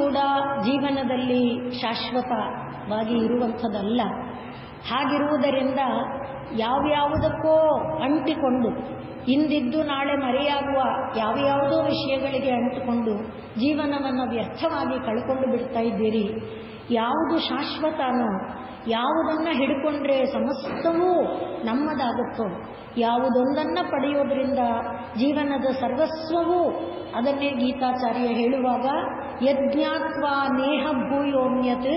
ಕೂಡ ಜೀವನದಲ್ಲಿ ಶಾಶ್ವತವಾಗಿ ಇರುವಂಥದ್ದಲ್ಲ. ಹಾಗಿರುವುದರಿಂದ ಯಾವ್ಯಾವುದಕ್ಕೋ ಅಂಟಿಕೊಂಡು ಇಂದಿದ್ದು ನಾಳೆ ಮರೆಯಾಗುವ ಯಾವ್ಯಾವುದೋ ವಿಷಯಗಳಿಗೆ ಅಂಟಿಕೊಂಡು ಜೀವನವನ್ನು ವ್ಯರ್ಥವಾಗಿ ಕಳ್ಕೊಂಡು ಬಿಡ್ತಾ ಇದ್ದೀರಿ. ಯಾವುದು ಶಾಶ್ವತನೋ, ಯಾವುದನ್ನು ಹಿಡ್ಕೊಂಡ್ರೆ ಸಮಸ್ತವೂ ನಮ್ಮದಾಗುತ್ತೋ, ಯಾವುದೊಂದನ್ನು ಪಡೆಯೋದ್ರಿಂದ ಜೀವನದ ಸರ್ವಸ್ವವೂ, ಅದನ್ನೇ ಗೀತಾಚಾರ್ಯ ಹೇಳುವಾಗ ಯಜ್ಞಾತ್ವಾ ನೇಹ ಭೂಯೋನ್ಯತ್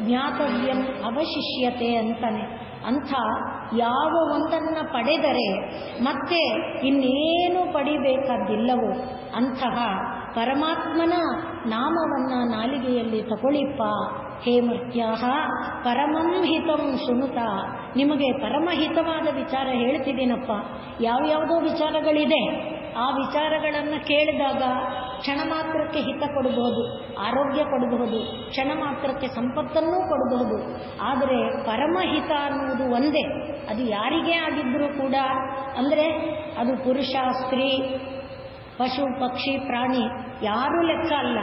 ಜ್ಞಾತವ್ಯಂ ಅವಶಿಷ್ಯತೆ ಅಂತಾನೆ. ಅಂಥ ಯಾವ ಒಂದನ್ನು ಪಡೆದರೆ ಮತ್ತೆ ಇನ್ನೇನು ಪಡಿಬೇಕಾದಿಲ್ಲವೋ ಅಂತಹ ಪರಮಾತ್ಮನ ನಾಮವನ್ನು ನಾಲಿಗೆಯಲ್ಲಿ ತಗೊಳ್ಳಿಪ್ಪ. ಹೇ ಮರ್ತ್ಯಾಹ ಪರಮಂ ಹಿತಂ ಶೃಣುತ. ನಿಮಗೆ ಪರಮಹಿತವಾದ ವಿಚಾರ ಹೇಳ್ತಿದ್ದೀನಪ್ಪ. ಯಾವ್ಯಾವುದೋ ವಿಚಾರಗಳಿದೆ, ಆ ವಿಚಾರಗಳನ್ನು ಕೇಳಿದಾಗ ಕ್ಷಣ ಮಾತ್ರಕ್ಕೆ ಹಿತ ಕೊಡಬಹುದು, ಆರೋಗ್ಯ ಕೊಡಬಹುದು, ಕ್ಷಣ ಮಾತ್ರಕ್ಕೆ ಸಂಪತ್ತನ್ನೂ ಕೊಡಬಹುದು. ಆದರೆ ಪರಮಹಿತ ಅನ್ನುವುದು ಒಂದೇ. ಅದು ಯಾರಿಗೇ ಆಗಿದ್ದರೂ ಕೂಡ, ಅಂದರೆ ಅದು ಪುರುಷ ಸ್ತ್ರೀ ಪಶು ಪಕ್ಷಿ ಪ್ರಾಣಿ ಯಾರೂ ಲೆಕ್ಕ ಅಲ್ಲ,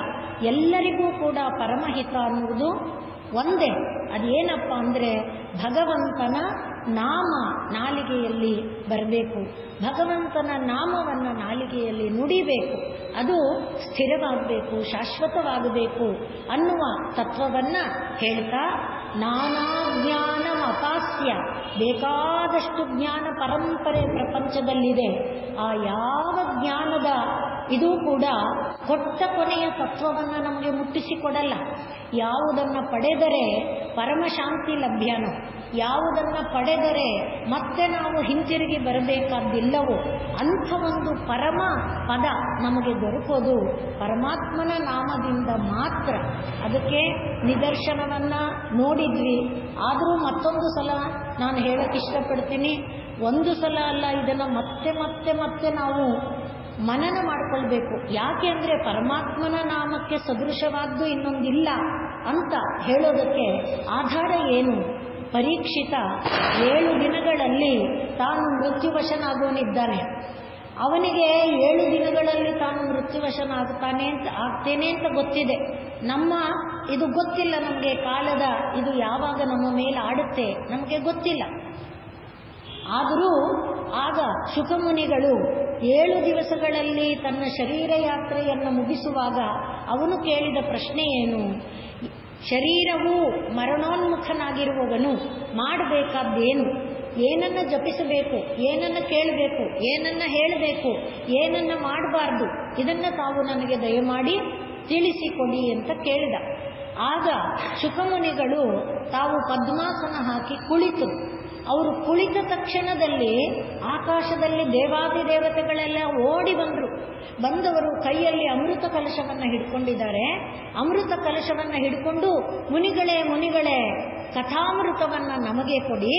ಎಲ್ಲರಿಗೂ ಕೂಡ ಪರಮಹಿತ ಅನ್ನುವುದು ಒಂದೇ. ಅದೇನಪ್ಪ ಅಂದರೆ ಭಗವಂತನ ನಾಮ ನಾಲಿಗೆಯಲ್ಲಿ ಬರಬೇಕು, ಭಗವಂತನ ನಾಮವನ್ನು ನಾಲಿಗೆಯಲ್ಲಿ ನುಡಿಬೇಕು, ಅದು ಸ್ಥಿರವಾಗಬೇಕು, ಶಾಶ್ವತವಾಗಬೇಕು ಅನ್ನುವ ತತ್ವವನ್ನು ಹೇಳ್ತಾ, ನಾನಾ ಜ್ಞಾನಮಪಾಸ್ಯ, ಬೇಕಾದಷ್ಟು ಜ್ಞಾನ ಪರಂಪರೆ ಪ್ರಪಂಚದಲ್ಲಿದೆ. ಆ ಯಾವ ಜ್ಞಾನದ ಇದು ಕೂಡ ಕೊಟ್ಟ ಕೊನೆಯ ತತ್ವವನ್ನು ನಮಗೆ ಮುಟ್ಟಿಸಿಕೊಡಲ್ಲ. ಯಾವುದನ್ನು ಪಡೆದರೆ ಪರಮಶಾಂತಿ ಲಭ್ಯನೋ, ಯಾವುದನ್ನು ಪಡೆದರೆ ಮತ್ತೆ ನಾವು ಹಿಂತಿರುಗಿ ಬರಬೇಕಾದಿಲ್ಲವೋ ಅಂಥ ಒಂದು ಪರಮ ಪದ ನಮಗೆ ದೊರಕೋದು ಪರಮಾತ್ಮನ ನಾಮದಿಂದ ಮಾತ್ರ. ಅದಕ್ಕೆ ನಿದರ್ಶನವನ್ನು ನೋಡಿದ್ವಿ. ಆದರೂ ಮತ್ತೊಂದು ಸಲ ನಾನು ಹೇಳಕ್ಕೆ ಇಷ್ಟಪಡ್ತೀನಿ, ಒಂದು ಸಲ ಅಲ್ಲ, ಇದನ್ನು ಮತ್ತೆ ಮತ್ತೆ ಮತ್ತೆ ನಾವು ಮನನ ಮಾಡಿಕೊಳ್ಬೇಕು. ಯಾಕೆ ಅಂದರೆ ಪರಮಾತ್ಮನ ನಾಮಕ್ಕೆ ಸದೃಶವಾದ್ದು ಇನ್ನೊಂದಿಲ್ಲ ಅಂತ ಹೇಳೋದಕ್ಕೆ ಆಧಾರ ಏನು? ಪರೀಕ್ಷಿತ 7 ದಿನಗಳಲ್ಲಿ ತಾನು ಮೃತ್ಯುವಶನಾಗೋನಿದ್ದಾನೆ. ಅವನಿಗೆ 7 ದಿನಗಳಲ್ಲಿ ತಾನು ಆಗ್ತೇನೆ ಅಂತ ಗೊತ್ತಿದೆ. ಇದು ಗೊತ್ತಿಲ್ಲ ನಮಗೆ, ಕಾಲದ ಇದು ಯಾವಾಗ ನಮ್ಮ ಮೇಲೆ ಆಡುತ್ತೆ ನಮಗೆ ಗೊತ್ತಿಲ್ಲ. ಆದರೂ ಆಗ ಶುಕಮುನಿಗಳು 7 ದಿವಸಗಳಲ್ಲಿ ತನ್ನ ಶರೀರ ಯಾತ್ರೆಯನ್ನು ಮುಗಿಸುವಾಗ ಅವನು ಕೇಳಿದ ಪ್ರಶ್ನೆ ಏನು? ಶರೀರವು ಮರಣೋನ್ಮುಖನಾಗಿರುವವನು ಮಾಡಬೇಕಾದ್ದೇನು? ಏನನ್ನ ಜಪಿಸಬೇಕು, ಏನನ್ನ ಕೇಳಬೇಕು, ಏನನ್ನ ಹೇಳಬೇಕು, ಏನನ್ನ ಮಾಡಬಾರ್ದು, ಇದನ್ನು ತಾವು ನನಗೆ ದಯಮಾಡಿ ತಿಳಿಸಿಕೊಡಿ ಅಂತ ಕೇಳಿದ. ಆಗ ಶುಕಮುನಿಗಳು ತಾವು ಪದ್ಮಾಸನ ಹಾಕಿ ಕುಳಿತರು. ಅವರು ಕುಳಿತ ತಕ್ಷಣದಲ್ಲಿ ಆಕಾಶದಲ್ಲಿ ದೇವಾದಿದೇವತೆಗಳೆಲ್ಲ ಓಡಿ ಬಂದವರು ಕೈಯಲ್ಲಿ ಅಮೃತ ಕಲಶವನ್ನು ಹಿಡ್ಕೊಂಡಿದ್ದಾರೆ. ಅಮೃತ ಕಲಶವನ್ನು ಹಿಡ್ಕೊಂಡು ಮುನಿಗಳೇ ಕಥಾಮೃತವನ್ನು ನಮಗೆ ಕೊಡಿ,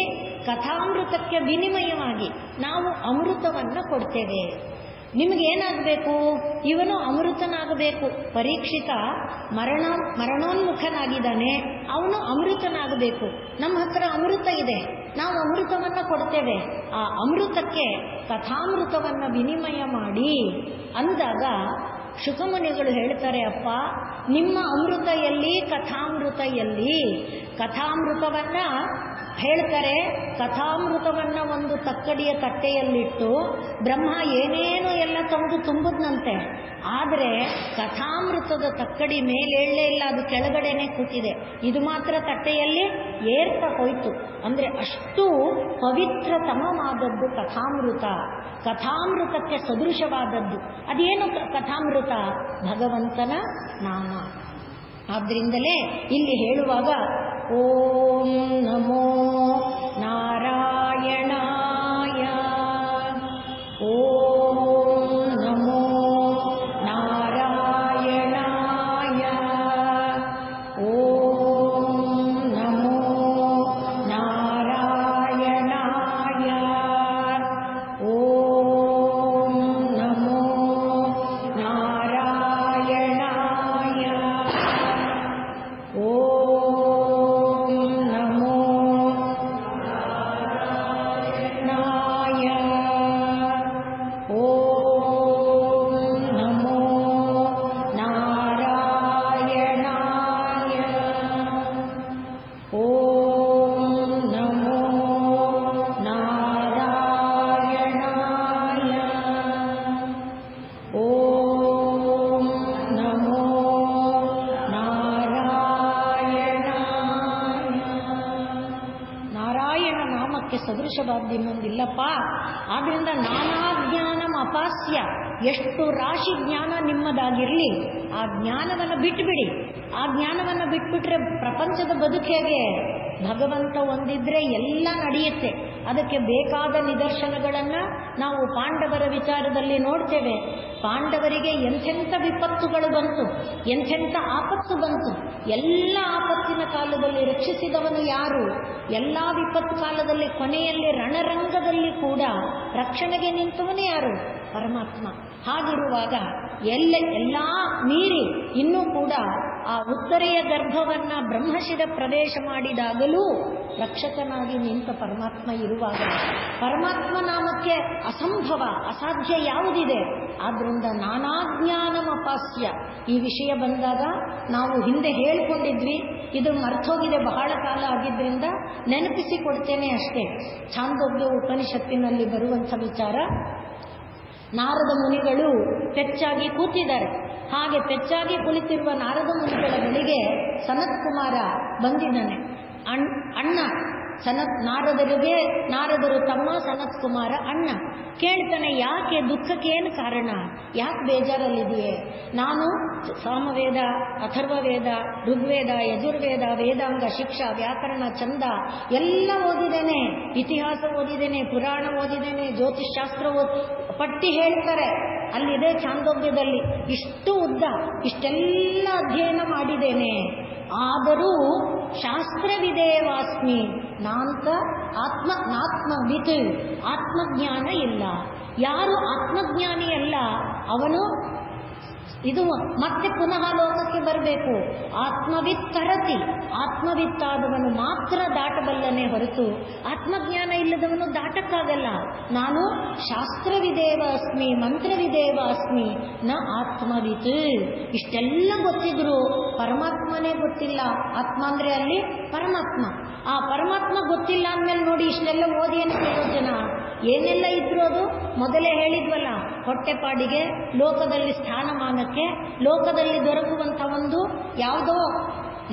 ಕಥಾಮೃತಕ್ಕೆ ವಿನಿಮಯವಾಗಿ ನಾವು ಅಮೃತವನ್ನು ಕೊಡ್ತೇವೆ. ನಿಮಗೇನಾಗಬೇಕು? ಇವನು ಅಮೃತನಾಗಬೇಕು. ಪರೀಕ್ಷಿತ ಮರಣೋನ್ಮುಖನಾಗಿದ್ದಾನೆ, ಅವನು ಅಮೃತನಾಗಬೇಕು. ನಮ್ಮ ಹತ್ರ ಅಮೃತ ಇದೆ, ನಾವು ಅಮೃತವನ್ನು ಕೊಡ್ತೇವೆ. ಆ ಅಮೃತಕ್ಕೆ ಕಥಾಮೃತವನ್ನು ವಿನಿಮಯ ಮಾಡಿ ಅಂದಾಗ ಶುಕಮುನಿಗಳು ಹೇಳ್ತಾರೆ, ಅಪ್ಪ ನಿಮ್ಮ ಅಮೃತ ಎಲ್ಲಿ, ಕಥಾಮೃತ ಎಲ್ಲಿ? ಕಥಾಮೃತವನ್ನು ಹೇಳ್ತಾರೆ. ಕಥಾಮೃತವನ್ನು ಒಂದು ತಕ್ಕಡಿಯ ತಟ್ಟೆಯಲ್ಲಿಟ್ಟು ಬ್ರಹ್ಮ ಏನೇನೋ ಎಲ್ಲ ತಂದು ತುಂಬುದನಂತೆ. ಆದರೆ ಕಥಾಮೃತದ ತಕ್ಕಡಿ ಮೇಲೇಳಲೇ ಇಲ್ಲ, ಅದು ಕೆಳಗಡೆನೆ ಕೂತಿದೆ. ಇದು ಮಾತ್ರ ತಟ್ಟೆಯಲ್ಲಿ ಏರ್ತಾ ಹೋಯ್ತು. ಅಂದರೆ ಅಷ್ಟು ಪವಿತ್ರತಮವಾದದ್ದು ಕಥಾಮೃತ. ಕಥಾಮೃತಕ್ಕೆ ಸದೃಶವಾದದ್ದು ಅದೇನು ಕಥಾಮೃತ? ಭಗವಂತನ ನಾಮ. ಆದ್ದರಿಂದಲೇ ಇಲ್ಲಿ ಹೇಳುವಾಗ ಓಂ ನಮೋ ನಾರಾಯಣಾಯ, ಓಂ ನಮೋ ನಾರಾಯಣಾಯ, ಓಂ ನಮೋ ನಾರಾಯಣಾಯ, ಓಂ ನಮೋ ನಾರಾಯಣಾಯ, ಓಂ ನಮೋ ನಾರಾಯಣಾಯ. ಸದೃಶವಾದ ಇನ್ನೊಂದಿಲ್ಲಪ್ಪ. ಆದ್ದರಿಂದ ನಾನಾ ಜ್ಞಾನಂ ಅಪಾಸ್ಯ, ಎಷ್ಟು ರಾಶಿ ಜ್ಞಾನ ನಿಮ್ಮದಾಗಿರಲಿ, ಆ ಜ್ಞಾನವನ್ನು ಬಿಟ್ಟುಬಿಡಿ. ಆ ಜ್ಞಾನವನ್ನು ಬಿಟ್ಬಿಟ್ರೆ ಪ್ರಪಂಚದ ಬದುಕು ಹೇಗೆ? ಭಗವಂತ ಒಂದಿದ್ರೆ ಎಲ್ಲ ನಡೆಯುತ್ತೆ. ಅದಕ್ಕೆ ಬೇಕಾದ ನಿದರ್ಶನಗಳನ್ನು ನಾವು ಪಾಂಡವರ ವಿಚಾರದಲ್ಲಿ ನೋಡ್ತೇವೆ. ಪಾಂಡವರಿಗೆ ಎಂಥೆಂಥ ವಿಪತ್ತುಗಳು ಬಂತು, ಎಂಥೆಂಥ ಆಪತ್ತು ಬಂತು. ಎಲ್ಲ ಆಪತ್ತಿನ ಕಾಲದಲ್ಲಿ ರಕ್ಷಿಸಿದವನು ಯಾರು? ಎಲ್ಲ ವಿಪತ್ತು ಕಾಲದಲ್ಲಿ ಕೊನೆಯಲ್ಲಿ ರಣರಂಗದಲ್ಲಿ ಕೂಡ ರಕ್ಷಣೆಗೆ ನಿಂತವನು ಯಾರು? ಪರಮಾತ್ಮ. ಹಾಗಿರುವಾಗ ಎಲ್ಲ ಮೀರಿ ಇನ್ನೂ ಕೂಡ ಆ ಉತ್ತರೆಯ ಗರ್ಭವನ್ನ ಬ್ರಹ್ಮಶಿರ ಪ್ರವೇಶ ಮಾಡಿದಾಗಲೂ ರಕ್ಷಕನಾಗಿ ನಿಂತ ಪರಮಾತ್ಮ ಇರುವಾಗ, ಪರಮಾತ್ಮ ನಾಮಕ್ಕೆ ಅಸಂಭವ ಅಸಾಧ್ಯ ಯಾವುದಿದೆ? ಆದ್ರಿಂದ ನಾನಾ ಜ್ಞಾನಮಪಾಸ್ಯ. ಈ ವಿಷಯ ಬಂದಾಗ ನಾವು ಹಿಂದೆ ಹೇಳಿಕೊಂಡಿದ್ವಿ, ಇದು ಮರ್ತೋಗಿದೆ, ಬಹಳ ಕಾಲ ಆಗಿದ್ದರಿಂದ ನೆನಪಿಸಿಕೊಡ್ತೇನೆ ಅಷ್ಟೇ. ಛಾಂದೋಗ್ಯ ಉಪನಿಷತ್ತಿನಲ್ಲಿ ಬರುವಂಥ ವಿಚಾರ. ನಾರದ ಮುನಿಗಳು ಪೆಚ್ಚಾಗಿ ಕೂತಿದ್ದಾರೆ. ಹಾಗೆ ಪೆಚ್ಚಾಗಿ ಕುಳಿತಿರುವ ನಾರದ ಮುನಿಗಳ ಬಳಿಗೆ ಸನತ್ ಕುಮಾರ ಬಂದಿದ್ದಾನೆ. ಅಣ್ಣ ನಾರದರು ತಮ್ಮ, ಸನತ್ ಕುಮಾರ ಅಣ್ಣ. ಕೇಳ್ತಾನೆ, ಯಾಕೆ ದುಃಖಕ್ಕೆ ಏನು ಕಾರಣ? ಯಾಕೆ ಬೇಜಾರಲ್ಲಿದೆಯೇ? ನಾನು ಸಾಮವೇದ, ಅಥರ್ವವೇದ, ಋಗ್ವೇದ, ಯಜುರ್ವೇದ, ವೇದಾಂಗ, ಶಿಕ್ಷಾ, ವ್ಯಾಕರಣ, ಛಂದ ಎಲ್ಲ ಓದಿದ್ದೇನೆ, ಇತಿಹಾಸ ಓದಿದ್ದೇನೆ, ಪುರಾಣ ಓದಿದ್ದೇನೆ, ಜ್ಯೋತಿಷ್ಶಾಸ್ತ್ರ ಪಟ್ಟಿ ಹೇಳ್ತಾರೆ, ಅಲ್ಲಿದೆ ಛಾಂದೋಗ್ಯದಲ್ಲಿ. ಇಷ್ಟು ಉದ್ದ ಇಷ್ಟೆಲ್ಲ ಅಧ್ಯಯನ ಮಾಡಿದ್ದೇನೆ. ಆದರೂ ಶಾಸ್ತ್ರವಿದೇವಾಸ್ಮಿ, ನಾಂತ ಆತ್ಮವಿತ್, ಆತ್ಮಜ್ಞಾನ ಇಲ್ಲ. ಯಾರು ಆತ್ಮಜ್ಞಾನಿ ಅಲ್ಲ ಅವನು ಇದು ಮತ್ತೆ ಪುನಃ ಲೋಕಕ್ಕೆ ಬರಬೇಕು. ಆತ್ಮವಿತ್ ತರತಿ, ಆತ್ಮವಿತ್ತಾದವನು ಮಾತ್ರ ದಾಟಬಲ್ಲನೆ ಹೊರತು ಆತ್ಮಜ್ಞಾನ ಇಲ್ಲದವನು ದಾಟಕ್ಕಾಗಲ್ಲ. ನಾನು ಶಾಸ್ತ್ರವಿದೇವ ಅಸ್ಮಿ, ಮಂತ್ರವಿದೇವ ಅಸ್ಮಿ, ನ ಆತ್ಮವಿತ್. ಇಷ್ಟೆಲ್ಲ ಗೊತ್ತಿದ್ರು ಪರಮಾತ್ಮನೇ ಗೊತ್ತಿಲ್ಲ. ಆತ್ಮ ಅಂದ್ರೆ ಅಲ್ಲಿ ಪರಮಾತ್ಮ. ಆ ಪರಮಾತ್ಮ ಗೊತ್ತಿಲ್ಲ ಅಂದಮೇಲೆ ನೋಡಿ, ಇಷ್ಟೆಲ್ಲ ಓದಿ ಏನು ಪ್ರಯೋಜನ? ಏನೆಲ್ಲ ಇದ್ರು ಅದು ಮೊದಲೇ ಹೇಳಿದ್ವಲ್ಲ, ಹೊಟ್ಟೆಪಾಡಿಗೆ, ಲೋಕದಲ್ಲಿ ಸ್ಥಾನಮಾನಕ್ಕೆ, ಲೋಕದಲ್ಲಿ ದೊರಕುವಂಥ ಒಂದು ಯಾವುದೋ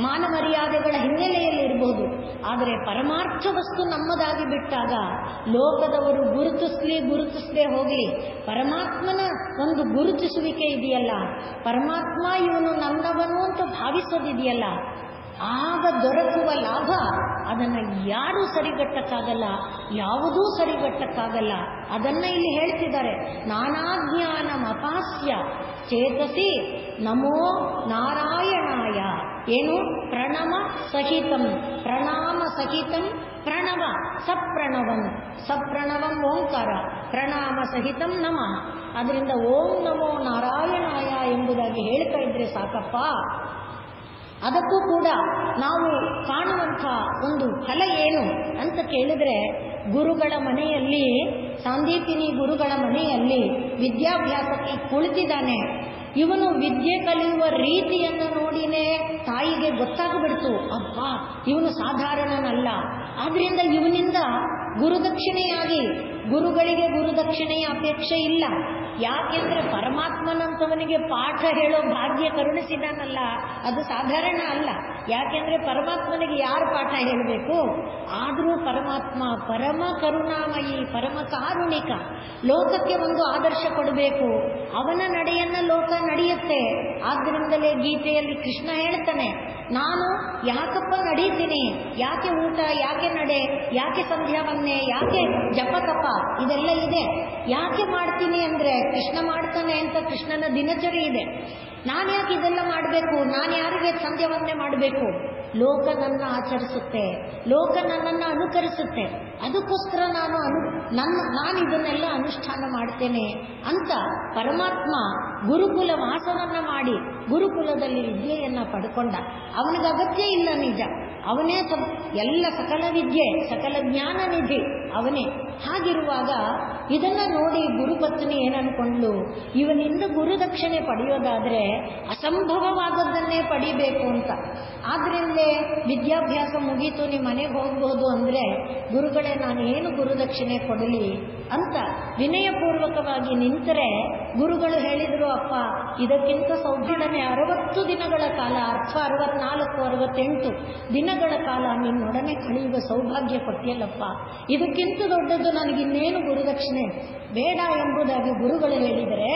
ಮಾನ ಮರ್ಯಾದೆಗಳ ಹಿನ್ನೆಲೆಯಲ್ಲಿ ಇರಬಹುದು. ಆದರೆ ಪರಮಾರ್ಥ ವಸ್ತು ನಮ್ಮದಾಗಿ ಬಿಟ್ಟಾಗ ಲೋಕದವರು ಗುರುತಿಸದೇ ಹೋಗಲಿ, ಪರಮಾತ್ಮನ ಒಂದು ಗುರುತಿಸುವಿಕೆ ಇದೆಯಲ್ಲ, ಪರಮಾತ್ಮ ಇವನು ನನ್ನವನು ಅಂತ ಭಾವಿಸೋದಿದೆಯಲ್ಲ, ಆಗ ದೊರಕುವ ಲಾಭ ಅದನ್ನು ಯಾರೂ ಸರಿಗಟ್ಟಕ್ಕಾಗಲ್ಲ, ಯಾವುದೂ ಸರಿಗಟ್ಟಕ್ಕಾಗಲ್ಲ. ಅದನ್ನ ಇಲ್ಲಿ ಹೇಳ್ತಿದ್ದಾರೆ. ನಾನಾ ಜ್ಞಾನಂ ಅಪಾಸ್ಯ ಚೇತಸಿ ನಮೋ ನಾರಾಯಣಾಯ. ಏನು? ಪ್ರಣವ ಸಹಿತಂ, ಪ್ರಣಾಮ ಸಹಿತಂ, ಪ್ರಣವ ಸಪ್ರಣವಂ ಓಂಕಾರ, ಪ್ರಣಾಮ ಸಹಿತಂ ನಮಃ. ಅದರಿಂದ ಓಂ ನಮೋ ನಾರಾಯಣಾಯ ಎಂಬುದಾಗಿ ಹೇಳ್ತಾ ಇದ್ರೆ ಸಾಕಪ್ಪ. ಅದಕ್ಕೂ ಕೂಡ ನಾವು ಕಾಣುವಂಥ ಒಂದು ಫಲ ಏನು ಅಂತ ಕೇಳಿದ್ರೆ, ಗುರುಗಳ ಮನೆಯಲ್ಲಿ, ಸಾಂದೀಪಿನಿ ಗುರುಗಳ ಮನೆಯಲ್ಲಿ ವಿದ್ಯಾಭ್ಯಾಸಕ್ಕೆ ಕುಳಿತಿದ್ದಾನೆ. ಇವನು ವಿದ್ಯೆ ಕಲಿಯುವ ರೀತಿಯನ್ನು ನೋಡಿನೇ ತಾಯಿಗೆ ಗೊತ್ತಾಗ್ಬಿಡ್ತು, ಅಬ್ಬಾ ಇವನು ಸಾಧಾರಣನಲ್ಲ. ಆದ್ರಿಂದ ಇವನಿಂದ ಗುರುದಕ್ಷಿಣೆಯಾಗಿ, ಗುರುಗಳಿಗೆ ಗುರುದಕ್ಷಿಣೆಯ ಅಪೇಕ್ಷೆ ಇಲ್ಲ. ಯಾಕೆಂದ್ರೆ ಪರಮಾತ್ಮನಂತವನಿಗೆ ಪಾಠ ಹೇಳೋ ಭಾಗ್ಯ ಕರುಣಿಸಿದಾನಲ್ಲ, ಅದು ಸಾಧಾರಣ ಅಲ್ಲ. ಯಾಕೆಂದ್ರೆ ಪರಮಾತ್ಮನಿಗೆ ಯಾರು ಪಾಠ ಹೇಳಬೇಕು? ಆದರೂ ಪರಮಾತ್ಮ ಪರಮ ಕರುಣಾಮಯಿ, ಪರಮ ಕಾರುಣಿಕ. ಲೋಕಕ್ಕೆ ಒಂದು ಆದರ್ಶ ಕೊಡಬೇಕು, ಅವನ ನಡೆಯನ್ನ ಲೋಕ ನಡೆಯುತ್ತೆ. ಆದ್ದರಿಂದಲೇ ಗೀತೆಯಲ್ಲಿ ಕೃಷ್ಣ ಹೇಳ್ತಾನೆ, ನಾನು ಯಾಕಪ್ಪ ನಡೀತೀನಿ, ಯಾಕೆ ಊಟ, ಯಾಕೆ ನಡೆ, ಯಾಕೆ ಸಂಧ್ಯಾವನ್ನೇ, ಯಾಕೆ ಜಪತಪ ಇದೆಲ್ಲ ಇದೆ. ಯಾಕೆ ಮಾಡ್ತೀನಿ ಅಂದ್ರೆ ಕೃಷ್ಣ ಮಾಡ್ತಾನೆ ಅಂತ ಕೃಷ್ಣನ ದಿನಚರಿ ಇದೆ. ನಾನು ಯಾಕೆ ಇದೆಲ್ಲ ಮಾಡಬೇಕು? ನಾನು ಯಾರಿಗೆ ಸಂಧ್ಯಾವಂದನೆ ಮಾಡಬೇಕು? ಲೋಕ ನನ್ನ ಆಚರಿಸುತ್ತೆ, ಲೋಕ ನನ್ನನ್ನು ಅನುಕರಿಸುತ್ತೆ, ಅದಕ್ಕೋಸ್ಕರ ನಾನು ಇದನ್ನೆಲ್ಲ ಅನುಷ್ಠಾನ ಮಾಡ್ತೇನೆ ಅಂತ ಪರಮಾತ್ಮ ಗುರುಕುಲ ವಾಸವನ್ನ ಮಾಡಿ ಗುರುಕುಲದಲ್ಲಿ ವಿದ್ಯೆಯನ್ನ ಪಡ್ಕೊಂಡ. ಅವನಿಗೆ ಅಗತ್ಯ ಇಲ್ಲ, ನಿಜ, ಅವನೇ ಎಲ್ಲ ಸಕಲ ವಿದ್ಯೆ, ಸಕಲ ಜ್ಞಾನ ನಿಧಿ ಅವನೇ. ಹಾಗಿರುವಾಗ ಇದನ್ನ ನೋಡಿ ಗುರುಪತ್ನಿ ಏನನ್ಕೊಂಡ್ಲು, ಇವನಿಂದ ಗುರುದಕ್ಷಿಣೆ ಪಡೆಯೋದಾದ್ರೆ ಅಸಂಭವವಾದದ್ದನ್ನೇ ಪಡಿಬೇಕು ಅಂತ. ಆದ್ರಿಂದಲೇ ವಿದ್ಯಾಭ್ಯಾಸ ಮುಗೀತು, ನಿಮ್ಮ ಮನೆಗೆ ಹೋಗ್ಬೋದು ಅಂದ್ರೆ, ಗುರುಗಳೇ ನಾನು ಏನು ಗುರುದಕ್ಷಿಣೆ ಕೊಡಲಿ, ಅಂತ ವಿನಯಪೂರ್ವಕವಾಗಿ ನಿಂತರೆ ಗುರುಗಳು ಹೇಳಿದರು, ಅಪ್ಪ ಇದಕ್ಕಿಂತ ಸೌಭಾಗ್ಯನೇ 60 ದಿನಗಳ ಕಾಲ, ಅರ್ಥ 64, 68 ದಿನಗಳ ಕಾಲ ನಿನ್ನೊಡನೆ ಕಳೆಯುವ ಸೌಭಾಗ್ಯ ಕೊಟ್ಟಿಯಲ್ಲಪ್ಪ, ಇದಕ್ಕಿಂತ ದೊಡ್ಡದು ನನಗಿನ್ನೇನು ಗುರುದಕ್ಷಿಣೆ ಬೇಡ ಎಂಬುದಾಗಿ ಗುರುಗಳು ಹೇಳಿದರೆ,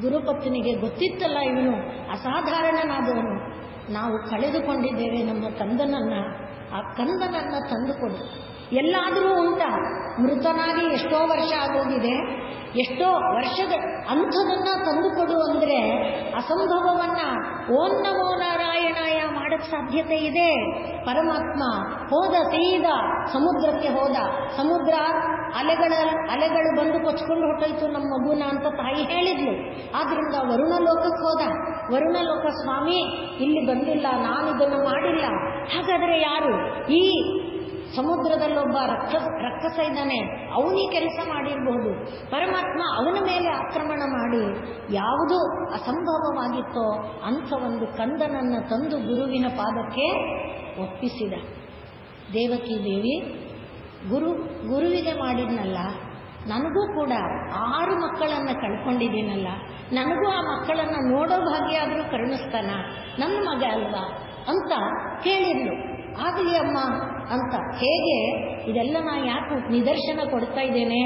ಗುರುಪತ್ನಿಗೆ ಗೊತ್ತಿತ್ತಲ್ಲ ಇವನು ಅಸಾಧಾರಣನಾದವನು, ನಾವು ಕಳೆದುಕೊಂಡಿದ್ದೇವೆ ನಮ್ಮ ಕಂದನನ್ನ, ಆ ಕಂದನನ್ನ ತಂದುಕೊಡು. ಎಲ್ಲಾದರೂ ಉಂಟಾ? ಮೃತನಾಗಿ ಎಷ್ಟೋ ವರ್ಷ ಆಗೋಗಿದೆ, ಎಷ್ಟೋ ವರ್ಷದ ಅಂಥದನ್ನ ತಂದುಕೊಡು ಅಂದರೆ ಅಸಂಭವವನ್ನ ಓಂ ನಮೋ ನಾರಾಯಣಾಯ ಮಾಡಕ್ಕೆ ಸಾಧ್ಯತೆ ಇದೆ. ಪರಮಾತ್ಮ ಹೋದ, ಸೀದಾ ಸಮುದ್ರಕ್ಕೆ ಹೋದ. ಸಮುದ್ರ ಅಲೆಗಳು ಬಂದು ಕೊಚ್ಕೊಂಡು ಹೊಟ್ಟೋಯ್ತು ನಮ್ಮ ಮಗುನ ಅಂತ ತಾಯಿ ಹೇಳಿದ್ಲು. ಆದ್ರಿಂದ ವರುಣ ಲೋಕಕ್ಕೆ ಹೋದ. ವರುಣ ಲೋಕ, ಸ್ವಾಮಿ ಇಲ್ಲಿ ಬಂದಿಲ್ಲ, ನಾನು ಇದನ್ನು ಮಾಡಿಲ್ಲ. ಹಾಗಾದರೆ ಯಾರು? ಈ ಸಮುದ್ರದಲ್ಲೊಬ್ಬ ರಕ್ಕಸ ಇದ್ದಾನೆ, ಅವನೇ ಕೆಲಸ ಮಾಡಿರಬಹುದು. ಪರಮಾತ್ಮ ಅವನ ಮೇಲೆ ಆಕ್ರಮಣ ಮಾಡಿ ಯಾವುದು ಅಸಂಭವವಾಗಿತ್ತೋ ಅಂಥ ಒಂದು ಕಂದನನ್ನು ತಂದು ಗುರುವಿನ ಪಾದಕ್ಕೆ ಒಪ್ಪಿಸಿದ. ದೇವಕಿ ದೇವಿ ಗುರುವಿಗೆ ಮಾಡಿದ್ನಲ್ಲ, ನನಗೂ ಕೂಡ 6 ಮಕ್ಕಳನ್ನು ಕಳ್ಕೊಂಡಿದ್ದೀನಲ್ಲ, ನನಗೂ ಆ ಮಕ್ಕಳನ್ನು ನೋಡೋ ಭಾಗ್ಯ ಆದರೂ ಕರುಣಿಸ್ತಾನ, ನನ್ನ ಮಗ ಅಲ್ವಾ ಅಂತ ಕೇಳಿದ್ಲು. ಆಗಲಿ ಅಮ್ಮ ಅಂತ. ಹೇಗೆ ಇದೆಲ್ಲ ನಾನು ಯಾಕೆ ನಿದರ್ಶನ ಕೊಡ್ತಾ ಇದ್ದೇನೆ?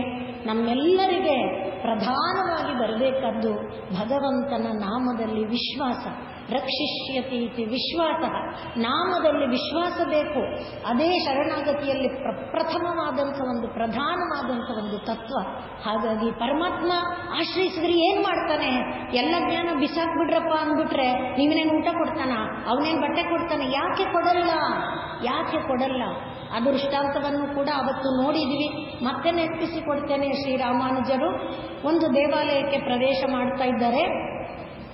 ನಮ್ಮೆಲ್ಲರಿಗೆ ಪ್ರಧಾನವಾಗಿ ಬರಬೇಕಾದ್ದು ಭಗವಂತನ ನಾಮದಲ್ಲಿ ವಿಶ್ವಾಸ. ರಕ್ಷಿಷ್ಯತಿ ಇತಿ ವಿಶ್ವಾಸ. ನಾಮದಲ್ಲಿ ವಿಶ್ವಾಸ ಬೇಕು. ಅದೇ ಶರಣಾಗತಿಯಲ್ಲಿ ಪ್ರಥಮವಾದಂಥ ಒಂದು ಪ್ರಧಾನವಾದಂಥ ಒಂದು ತತ್ವ. ಹಾಗಾಗಿ ಪರಮಾತ್ಮ ಆಶ್ರಯಿಸಿದ್ರೆ ಏನು ಮಾಡ್ತಾನೆ? ಎಲ್ಲ ಜ್ಞಾನ ಬಿಸಾಕ್ಬಿಡ್ರಪ್ಪ ಅಂದ್ಬಿಟ್ರೆ ನೀವನೇನು ಊಟ ಕೊಡ್ತಾನ? ಅವನೇನು ಬಟ್ಟೆ ಕೊಡ್ತಾನೆ? ಯಾಕೆ ಕೊಡಲ್ಲ? ಯಾಕೆ ಕೊಡಲ್ಲ? ಅದು ದೃಷ್ಟಾಂತವನ್ನು ಕೂಡ ಅವತ್ತು ನೋಡಿದ್ವಿ. ಮತ್ತೆ ನೆನಪಿಸಿ ಕೊಡ್ತೇನೆ. ಶ್ರೀರಾಮಾನುಜರು ಒಂದು ದೇವಾಲಯಕ್ಕೆ ಪ್ರವೇಶ ಮಾಡ್ತಾ ಇದ್ದಾರೆ.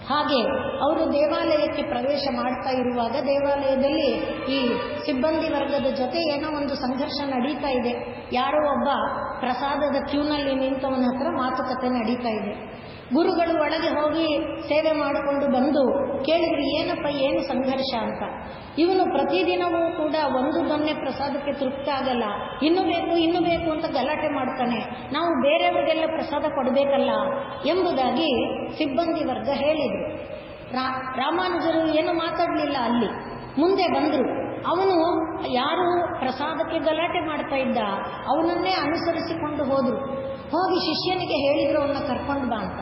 ಹಾಗೆ ಅವರು ದೇವಾಲಯಕ್ಕೆ ಪ್ರವೇಶ ಮಾಡ್ತಾ ಇರುವಾಗ ದೇವಾಲಯದಲ್ಲಿ ಈ ಸಿಬ್ಬಂದಿ ವರ್ಗದ ಜೊತೆ ಏನೋ ಒಂದು ಸಂಘರ್ಷ ನಡೀತಾ ಇದೆ. ಯಾರೋ ಒಬ್ಬ ಪ್ರಸಾದದ ಕ್ಯೂನಲ್ಲಿ ನಿಂತವನ ಹತ್ರ ಮಾತುಕತೆ ನಡೀತಾ ಇದೆ. ಗುರುಗಳು ಒಳಗೆ ಹೋಗಿ ಸೇವೆ ಮಾಡಿಕೊಂಡು ಬಂದು ಕೇಳಿದ್ರು, ಏನಪ್ಪ ಏನು ಸಂಘರ್ಷ ಅಂತ. ಇವನು ಪ್ರತಿದಿನವೂ ಕೂಡ ಒಂದು ದೊನ್ನೆ ಪ್ರಸಾದಕ್ಕೆ ತೃಪ್ತಿ ಆಗಲ್ಲ, ಇನ್ನು ಬೇಕು ಅಂತ ಗಲಾಟೆ ಮಾಡ್ತಾನೆ. ನಾವು ಬೇರೆಯವರಿಗೆಲ್ಲ ಪ್ರಸಾದ ಕೊಡಬೇಕಲ್ಲ ಎಂಬುದಾಗಿ ಸಿಬ್ಬಂದಿ ವರ್ಗ ಹೇಳಿದರು. ರಾಮಾನುಜರು ಏನು ಮಾತಾಡಲಿಲ್ಲ. ಅಲ್ಲಿ ಮುಂದೆ ಬಂದರು. ಅವನು ಯಾರು ಪ್ರಸಾದಕ್ಕೆ ಗಲಾಟೆ ಮಾಡ್ತಾ ಇದ್ದ ಅವನನ್ನೇ ಅನುಸರಿಸಿಕೊಂಡು ಹೋದರು. ಹೋಗಿ ಶಿಷ್ಯನಿಗೆ ಹೇಳಿದ್ರು, ಅವನ್ನ ಕರ್ಕೊಂಡು ಬಾ ಅಂತ.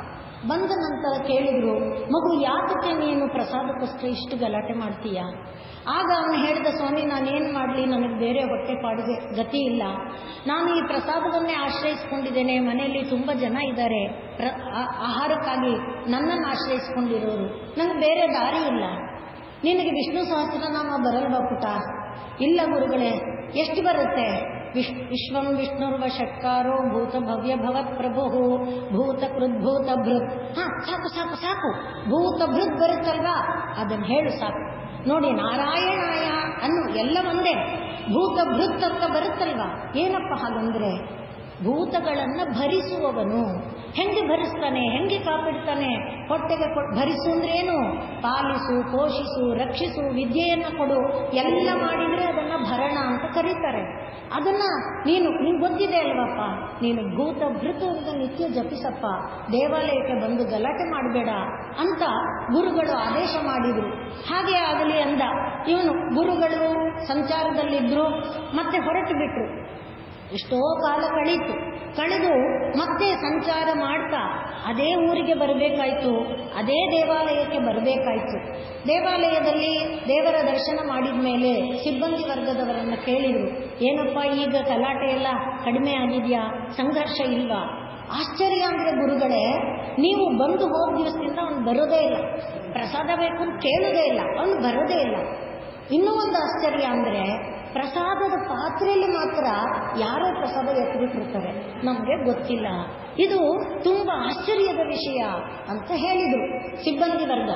ಬಂದ ನಂತರ ಕೇಳಿದ್ರು, ಮಗು ಯಾತಕ್ಕೆ ನೀನು ಪ್ರಸಾದಕ್ಕೋಸ್ಕರ ಇಷ್ಟು ಗಲಾಟೆ ಮಾಡ್ತೀಯಾ? ಆಗ ಅವನು ಹೇಳಿದ, ಸ್ವಾಮಿ ನಾನೇನು ಮಾಡಲಿ, ನನಗೆ ಬೇರೆ ಹೊಟ್ಟೆಪಾಡಿಗೆ ಗತಿ ಇಲ್ಲ, ನಾನು ಈ ಪ್ರಸಾದವನ್ನೇ ಆಶ್ರಯಿಸ್ಕೊಂಡಿದ್ದೇನೆ. ಮನೆಯಲ್ಲಿ ತುಂಬ ಜನ ಇದ್ದಾರೆ ಆಹಾರಕ್ಕಾಗಿ ನನ್ನನ್ನು ಆಶ್ರಯಿಸ್ಕೊಂಡಿರೋರು, ನನಗೆ ಬೇರೆ ದಾರಿ ಇಲ್ಲ. ನಿನಗೆ ವಿಷ್ಣು ಸಹಸ್ರನಾಮ ಬರಲ್ವಾ ಪುಟ? ಇಲ್ಲ ಗುರುಗಳೇ. ಎಷ್ಟು ಬರುತ್ತೆ? ವಿಶ್ವಂ ವಿಷ್ಣುರ್ವ ಷಟ್ಕಾರೋ ಭೂತ ಭವ್ಯ ಭವತ್ ಪ್ರಭು ಭೂತ ಕೃದ್ಭೂತ ಭೃತ್. ಸಾಕು ಸಾಕು ಸಾಕು, ಭೂತ ಭೃತ್ ಬರುತ್ತಲ್ವಾ ಅದನ್ನು ಹೇಳು ಸಾಕು. ನೋಡಿ, ನಾರಾಯಣಾಯ ಅನ್ನು ಎಲ್ಲ ಒಂದೇ. ಭೂತ ಭೃತ್ ಅಂತ ಬರುತ್ತಲ್ವಾ, ಏನಪ್ಪ ಹಾಗಂದ್ರೆ ಭೂತಗಳನ್ನು ಭರಿಸುವವನು. ಹೆಂಗೆ ಭರಿಸ್ತಾನೆ? ಹೆಂಗೆ ಕಾಪಿಡ್ತಾನೆ? ಹೊಟ್ಟೆಗೆ ಭರಿಸು ಅಂದ್ರೆ ಏನು? ಪಾಲಿಸು, ಪೋಷಿಸು, ರಕ್ಷಿಸು, ವಿದ್ಯೆಯನ್ನು ಕೊಡು, ಎಲ್ಲ ಮಾಡಿದರೆ ಅದನ್ನು ಭರಣ ಅಂತ ಕರೀತಾರೆ. ಅದನ್ನ ನಿಂಗೆ ಗೊತ್ತಿದೆ ಅಲ್ವಪ್ಪ, ನೀನು ಭೂತ ಭೃತದಿಂದ ನಿತ್ಯ ಜಪಿಸಪ್ಪ, ದೇವಾಲಯಕ್ಕೆ ಬಂದು ಗಲಾಟೆ ಮಾಡಬೇಡ ಅಂತ ಗುರುಗಳು ಆದೇಶ ಮಾಡಿದರು. ಹಾಗೆ ಆಗಲಿ ಅಂದ. ಇವನು ಗುರುಗಳು ಸಂಚಾರದಲ್ಲಿದ್ದರು, ಮತ್ತೆ ಹೊರಟು ಬಿಟ್ರು. ಎಷ್ಟೋ ಕಾಲ ಕಳೆದು ಮತ್ತೆ ಸಂಚಾರ ಮಾಡ್ತಾ ಅದೇ ಊರಿಗೆ ಬರಬೇಕಾಯ್ತು, ಅದೇ ದೇವಾಲಯಕ್ಕೆ ಬರಬೇಕಾಯ್ತು. ದೇವಾಲಯದಲ್ಲಿ ದೇವರ ದರ್ಶನ ಮಾಡಿದ ಮೇಲೆ ಸಿಬ್ಬಂದಿ ವರ್ಗದವರನ್ನು ಕೇಳಿದರು, ಏನಪ್ಪ ಈಗ ಗಲಾಟೆ ಎಲ್ಲ ಕಡಿಮೆ ಆಗಿದೆಯಾ? ಸಂಘರ್ಷ ಇಲ್ವಾ? ಆಶ್ಚರ್ಯ ಅಂದರೆ ಗುರುಗಳೇ, ನೀವು ಬಂದು ಹೋದ ದಿವಸದಿಂದ ಅವನು ಬರೋದೇ ಇಲ್ಲ, ಪ್ರಸಾದ ಬೇಕು ಅಂತ ಕೇಳೋದೇ ಇಲ್ಲ, ಅವನು ಬರೋದೇ ಇಲ್ಲ. ಇನ್ನೂ ಒಂದು ಆಶ್ಚರ್ಯ ಅಂದರೆ ಪ್ರಸಾದದ ಪಾತ್ರೆಯಲ್ಲಿ ಮಾತ್ರ ಯಾರೋ ಪ್ರಸಾದ ಎತ್ತಿಬಿಟ್ಟಿರ್ತಾರೆ, ನಮಗೆ ಗೊತ್ತಿಲ್ಲ. ಇದು ತುಂಬ ಆಶ್ಚರ್ಯದ ವಿಷಯ ಅಂತ ಹೇಳಿದರು ಸಿಬ್ಬಂದಿ ವರ್ಗ.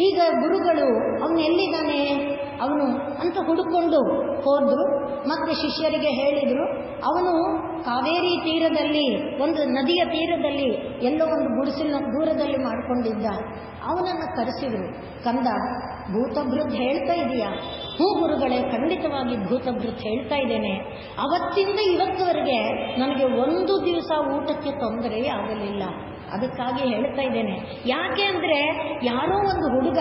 ಈಗ ಗುರುಗಳು ಅವನು ಎಲ್ಲಿದ್ದಾನೆ ಅವನು ಅಂತ ಹುಡುಕೊಂಡು ಹೋದ್ರು. ಮತ್ತೆ ಶಿಷ್ಯರಿಗೆ ಹೇಳಿದರು, ಅವನು ಕಾವೇರಿ ತೀರದಲ್ಲಿ, ಒಂದು ನದಿಯ ತೀರದಲ್ಲಿ ಎಲ್ಲೋ ಒಂದು ಗುಡಿಸಲಿನ ದೂರದಲ್ಲಿ ಮಾಡಿಕೊಂಡಿದ್ದ. ಅವನನ್ನು ಕರೆಸಿದ್ರು. ಕಂದ, ಭೂತಭೃದ್ ಹೇಳ್ತಾ ಇದೆಯಾ? ಹೂ ಗುರುಗಳೇ, ಖಂಡಿತವಾಗಿ ಭೂತಭೃತ್ ಹೇಳ್ತಾ ಇದ್ದೇನೆ, ಅವತ್ತಿಂದ ಇವತ್ತುವರೆಗೆ ನನಗೆ ಒಂದು ದಿವಸ ಊಟಕ್ಕೆ ತೊಂದರೆ ಆಗಲಿಲ್ಲ. ಅದಕ್ಕಾಗಿ ಹೇಳ್ತಾ ಇದ್ದೇನೆ. ಯಾಕೆ ಅಂದರೆ, ಯಾರೋ ಒಂದು ಹುಡುಗ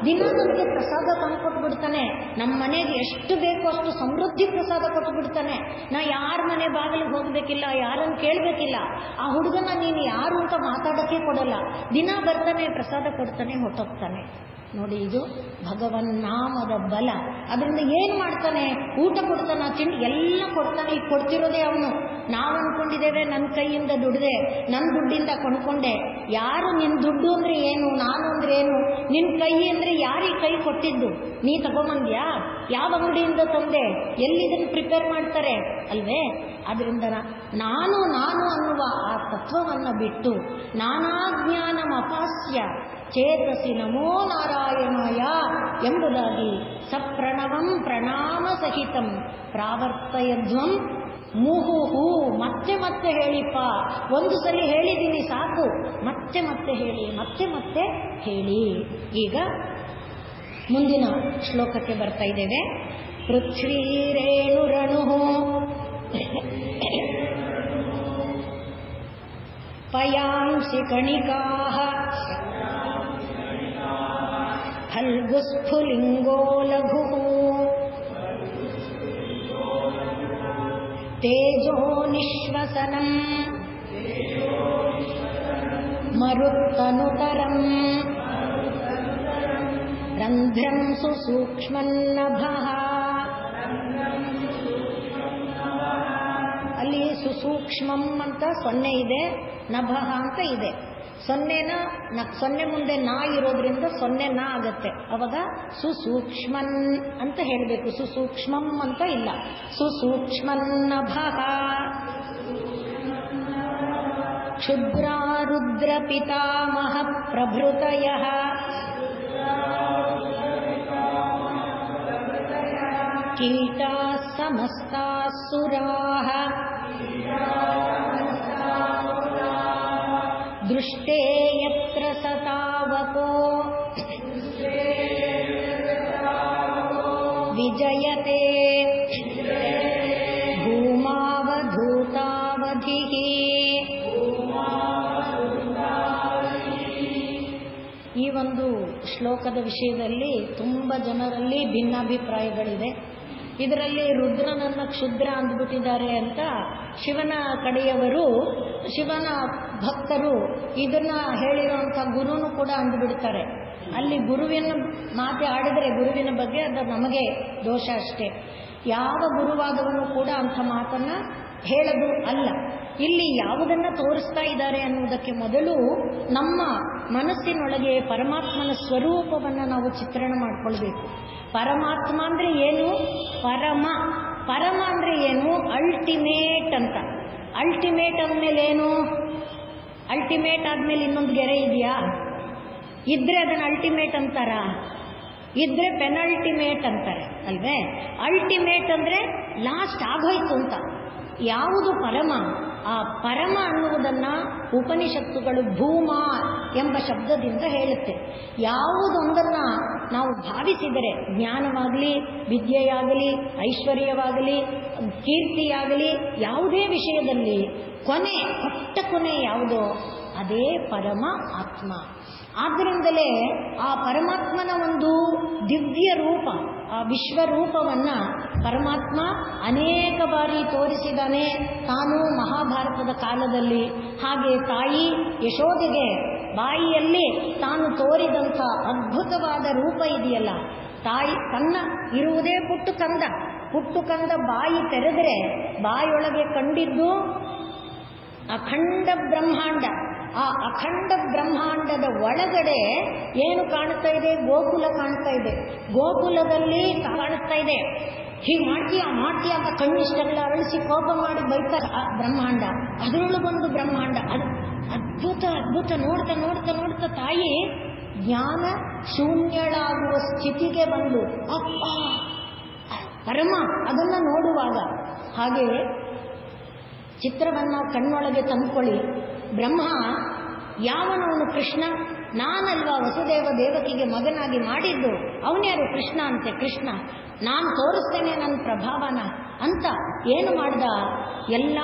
ದಿನ ನನಗೆ ಪ್ರಸಾದ ತಂದುಕೊಟ್ಬಿಡ್ತಾನೆ, ನಮ್ಮ ಮನೆಗೆ ಎಷ್ಟು ಬೇಕೋ ಅಷ್ಟು ಸಮೃದ್ಧಿ ಪ್ರಸಾದ ಕೊಟ್ಟುಬಿಡ್ತಾನೆ. ನಾ ಯಾರ ಮನೆ ಬಾಗಿಲಿಗೆ ಹೋಗಬೇಕಿಲ್ಲ, ಯಾರನ್ನು ಕೇಳಬೇಕಿಲ್ಲ. ಆ ಹುಡುಗನ ನೀನು ಯಾರು ಅಂತ ಮಾತಾಡೋಕ್ಕೆ ಕೊಡಲ್ಲ. ದಿನ ಬರ್ತಾನೆ, ಪ್ರಸಾದ ಕೊಡ್ತಾನೆ, ಹೊಟ್ಟೋಗ್ತಾನೆ. ನೋಡಿ, ಇದು ಭಗವನ್ ನಾಮದ ಬಲ. ಅದರಿಂದ ಏನು ಮಾಡ್ತಾನೆ? ಊಟ ಕೊಡ್ತಾನೆ, ತಿಂಡಿ ಎಲ್ಲ ಕೊಡ್ತಾನೆ. ಈಗ ಕೊಡ್ತಿರೋದೇ ಅವನು. ನಾವು ಅಂದ್ಕೊಂಡಿದ್ದೇವೆ ನನ್ನ ಕೈಯಿಂದ ದುಡ್ದೆ, ನನ್ನ ದುಡ್ಡಿಂದ ಕೊಂಡ್ಕೊಂಡೆ. ಯಾರು ನಿನ್ನ ದುಡ್ಡು ಅಂದರೆ ಏನು, ನಾನು ಅಂದರೆ ಏನು, ನಿನ್ನ ಕೈ ಅಂದರೆ ಯಾರಿಗೆ ಕೈ ಕೊಟ್ಟಿದ್ದು? ನೀ ತಗೊಂಬಂದ್ಯಾ? ಯಾವ ಅಂಗಡಿಯಿಂದ ತಂದೆ? ಎಲ್ಲಿದನ್ನು ಪ್ರಿಪೇರ್ ಮಾಡ್ತಾರೆ ಅಲ್ವೇ? ಅದರಿಂದ ನಾನು ಅನ್ನುವ ಆ ತತ್ವವನ್ನು ಬಿಟ್ಟು ನಾನಾ ಜ್ಞಾನಮಪಾಸ್ಯ ಚೇತಸಿ ನಮೋ ನಾರಾಯಣಾಯ ಎಂಬುದಾಗಿ ಸಪ್ರಣವಂ ಪ್ರಣಾಮ ಸಹಿತಂ ಪ್ರಾವರ್ತಯಧ್ವಂ ಮುಹುಹು. ಮತ್ತೆ ಮತ್ತೆ ಹೇಳಿಪ್ಪ, ಒಂದು ಸಲ ಹೇಳಿದ್ದೀನಿ ಸಾಕು, ಮತ್ತೆ ಮತ್ತೆ ಹೇಳಿ, ಮತ್ತೆ ಮತ್ತೆ ಹೇಳಿ. ಈಗ ಮುಂದಿನ ಶ್ಲೋಕಕ್ಕೆ ಬರ್ತಾ ಇದ್ದೇವೆ. ಪೃಥ್ವೀರೇಣುರಣು ಪಯಾಂಸಿ ಕಣಿಕಾಃ ಫಲ್ಗುಸ್ಫುಲಿಂಗೋ ಲಘುಃ ತೇಜೋ ನಿಶ್ವಸನಂ ಮರುತ್ತನುತರಂ ರಂಧ್ರಂ ಸುಸೂಕ್ಷ್ಮನ್ನಭಃ. ಅಲ್ಲಿ ಸುಸೂಕ್ಷ್ಮಂ ಅಂತ ಸೊನ್ನೆ ಇದೆ, ನಭಃ ಅಂತ ಇದೆ. ಸೊನ್ನೆ ಮುಂದೆ ನಾ ಇರೋದ್ರಿಂದ ಸೊನ್ನೆ ನಾ ಆಗತ್ತೆ. ಅವಾಗ ಸುಸೂಕ್ಷ್ಮನ್ ಅಂತ ಹೇಳಬೇಕು, ಸುಸೂಕ್ಷ್ಮಂ ಅಂತ ಇಲ್ಲ. ಸುಸೂಕ್ಷ್ಮನ್ನಭಃ ಕ್ಷುದ್ರಾರುದ್ರ ಪಿತಾಮಹ ಪ್ರಭೃತಯಃ ಕೀಟಾಃ ಸಮಸ್ತಾಃ ಸುರಾಃ ದೃಷ್ಟೇ ಯತ್ರ ಸತಾವಕೋ ವಿಜಯತೆ ಭೂಮಾವಧೂತಾವಧಿಃ. ಈ ಒಂದು ಶ್ಲೋಕದ ವಿಷಯದಲ್ಲಿ ತುಂಬ ಜನರಲ್ಲಿ ಭಿನ್ನಾಭಿಪ್ರಾಯಗಳಿದೆ. ಇದರಲ್ಲಿ ರುದ್ರನನ್ನ ಕ್ಷುದ್ರ ಅಂದ್ಬಿಟ್ಟಿದ್ದಾರೆ ಅಂತ ಶಿವನ ಕಡೆಯವರು, ಶಿವನ ಭಕ್ತರು ಇದನ್ನ ಹೇಳಿರುವಂಥ ಗುರುನು ಕೂಡ ಅಂದುಬಿಡ್ತಾರೆ. ಅಲ್ಲಿ ಗುರುವಿನ ಮಾತೆ ಆಡಿದರೆ ಗುರುವಿನ ಬಗ್ಗೆ ಅದು ನಮಗೆ ದೋಷ ಅಷ್ಟೇ. ಯಾವ ಗುರುವಾದವನು ಕೂಡ ಅಂಥ ಮಾತನ್ನ ಹೇಳದು ಅಲ್ಲ. ಇಲ್ಲಿ ಯಾವುದನ್ನ ತೋರಿಸ್ತಾ ಇದ್ದಾರೆ ಅನ್ನುವುದಕ್ಕೆ ಮೊದಲು ನಮ್ಮ ಮನಸ್ಸಿನೊಳಗೆ ಪರಮಾತ್ಮನ ಸ್ವರೂಪವನ್ನು ನಾವು ಚಿತ್ರಣ ಮಾಡಿಕೊಳ್ಬೇಕು. ಪರಮಾತ್ಮ ಅಂದರೆ ಏನು? ಪರಮ ಅಂದರೆ ಏನು? ಅಲ್ಟಿಮೇಟ್ ಅಂತ. ಅಲ್ಟಿಮೇಟ್ ಅಂದಮೇಲೆ ಏನು? ಅಲ್ಟಿಮೇಟ್ ಆದಮೇಲೆ ಇನ್ನೊಂದು ಗೆರೆ ಇದೆಯಾ? ಇದ್ರೆ ಅದನ್ನು ಅಲ್ಟಿಮೇಟ್ ಅಂತಾರ? ಇದ್ರೆ ಪೆನಲ್ಟಿಮೇಟ್ ಅಂತಾರೆ ಅಲ್ವೇ? ಅಲ್ಟಿಮೇಟ್ ಅಂದರೆ ಲಾಸ್ಟ್ ಆಗೋಯ್ತು ಅಂತ. ಯಾವುದು ಪರಮ? ಆ ಪರಮ ಅನ್ನುವುದನ್ನ ಉಪನಿಷತ್ತುಗಳು ಭೂಮಾ ಎಂಬ ಶಬ್ದದಿಂದ ಹೇಳುತ್ತೆ. ಯಾವುದೊಂದನ್ನ ನಾವು ಭಾವಿಸಿದರೆ, ಜ್ಞಾನವಾಗಲಿ, ವಿದ್ಯೆಯಾಗಲಿ, ಐಶ್ವರ್ಯವಾಗಲಿ, ಕೀರ್ತಿಯಾಗಲಿ, ಯಾವುದೇ ವಿಷಯದಲ್ಲಿ ಕೊಟ್ಟ ಕೊನೆ ಯಾವುದೋ ಅದೇ ಪರಮ ಆತ್ಮ. ಆದ್ದರಿಂದಲೇ ಆ ಪರಮಾತ್ಮನ ಒಂದು ದಿವ್ಯ ರೂಪ, ಆ ವಿಶ್ವರೂಪವನ್ನು ಪರಮಾತ್ಮ ಅನೇಕ ಬಾರಿ ತೋರಿಸಿದ್ದಾನೆ. ತಾನು ಮಹಾಭಾರತದ ಕಾಲದಲ್ಲಿ, ಹಾಗೆ ತಾಯಿ ಯಶೋದೆಗೆ ಬಾಯಿಯಲ್ಲಿ ತಾನು ತೋರಿದಂಥ ಅದ್ಭುತವಾದ ರೂಪ ಇದೆಯಲ್ಲ, ತಾಯಿ ತನ್ನ ಇರುವುದೇ ಪುಟ್ಟು ಕಂದ ಬಾಯಿ ತೆರೆದರೆ ಬಾಯೊಳಗೆ ಕಂಡಿದ್ದು ಅಖಂಡ ಬ್ರಹ್ಮಾಂಡ. ಆ ಅಖಂಡ ಬ್ರಹ್ಮಾಂಡದ ಒಳಗಡೆ ಏನು ಕಾಣ್ತಾ ಇದೆ? ಗೋಕುಲ ಕಾಣ್ತಾ ಇದೆ. ಗೋಕುಲದಲ್ಲಿ ಕಾಣಿಸ್ತಾ ಇದೆ. ಹೀಗೆ ಮಾಡ್ತೀಯ ಅಂತ ಕಣ್ಣಿಷ್ಟೆಲ್ಲ ಅರಳಿಸಿ ಕೋಪ ಮಾಡಿ ಬೈತಾರೆ ಆ ಬ್ರಹ್ಮಾಂಡ. ಅದರೊಳಗೊಂದು ಬ್ರಹ್ಮಾಂಡ. ಅದು ಅದ್ಭುತ. ನೋಡ್ತಾ ತಾಯಿ ಜ್ಞಾನ ಶೂನ್ಯಳಾಗುವ ಸ್ಥಿತಿಗೆ ಬಂದು ಅಪ್ಪ ಪರಮ ಅದನ್ನು ನೋಡುವಾಗ ಹಾಗೆ ಚಿತ್ರವನ್ನು ಕಣ್ಣೊಳಗೆ ತಂದುಕೊಳ್ಳಿ. ಬ್ರಹ್ಮ ಯಾವನವನು? ಕೃಷ್ಣ. ನಾನಲ್ವಾ ವಸುದೇವ ದೇವಕಿಗೆ ಮಗನಾಗಿ ಮಾಡಿದ್ದು, ಅವನ್ಯಾರು ಕೃಷ್ಣ ಅಂತೆ. ಕೃಷ್ಣ ನಾನು ತೋರಿಸ್ತೇನೆ ನನ್ನ ಪ್ರಭಾವನ ಅಂತ ಏನು ಮಾಡ್ದ, ಎಲ್ಲ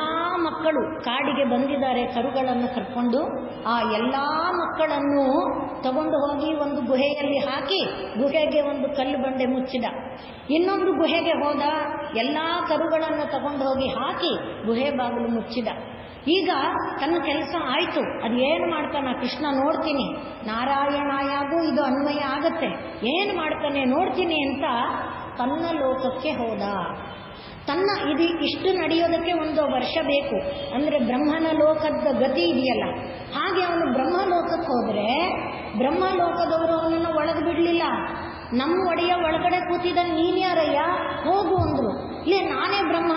ಮಕ್ಕಳು ಕಾಡಿಗೆ ಬಂದಿದ್ದಾರೆ ಕರುಗಳನ್ನು ಕರ್ಕೊಂಡು. ಆ ಎಲ್ಲ ಮಕ್ಕಳನ್ನು ತಗೊಂಡು ಹೋಗಿ ಒಂದು ಗುಹೆಯಲ್ಲಿ ಹಾಕಿ ಗುಹೆಗೆ ಒಂದು ಕಲ್ಲು ಬಂಡೆ ಮುಚ್ಚಿದ. ಇನ್ನೊಂದು ಗುಹೆಗೆ ಹೋದ, ಎಲ್ಲ ಕರುಗಳನ್ನು ತಗೊಂಡು ಹೋಗಿ ಹಾಕಿ ಗುಹೆ ಬಾಗಿಲು ಮುಚ್ಚಿದ. ಈಗ ತನ್ನ ಕೆಲಸ ಆಯಿತು. ಅದೇನು ಮಾಡ್ತಾನ ಕೃಷ್ಣ ನೋಡ್ತೀನಿ, ನಾರಾಯಣಾಯಾಗೂ ಇದು ಅನ್ವಯ ಆಗತ್ತೆ, ಏನು ಮಾಡ್ತಾನೆ ನೋಡ್ತೀನಿ ಅಂತ ತನ್ನ ಲೋಕಕ್ಕೆ ಹೋದ. ತನ್ನ ಇಷ್ಟು ನಡೆಯೋದಕ್ಕೆ 1 ವರ್ಷ ಬೇಕು. ಅಂದರೆ ಬ್ರಹ್ಮನ ಲೋಕದ ಗತಿ ಇದೆಯಲ್ಲ, ಹಾಗೆ ಅವನು ಬ್ರಹ್ಮಲೋಕಕ್ಕೆ ಹೋದರೆ ಬ್ರಹ್ಮಲೋಕದವರು ಅವನನ್ನು ಒಳಗೆ ಬಿಡಲಿಲ್ಲ. ನಮ್ಮ ಒಡೆಯ ಒಳಗಡೆ ಕೂತಿದ್ದ, ನೀನು ಯಾರಯ್ಯ ಹೋಗು ಅಂದರು. ಇಲ್ಲೇ ನಾನೇ ಬ್ರಹ್ಮ,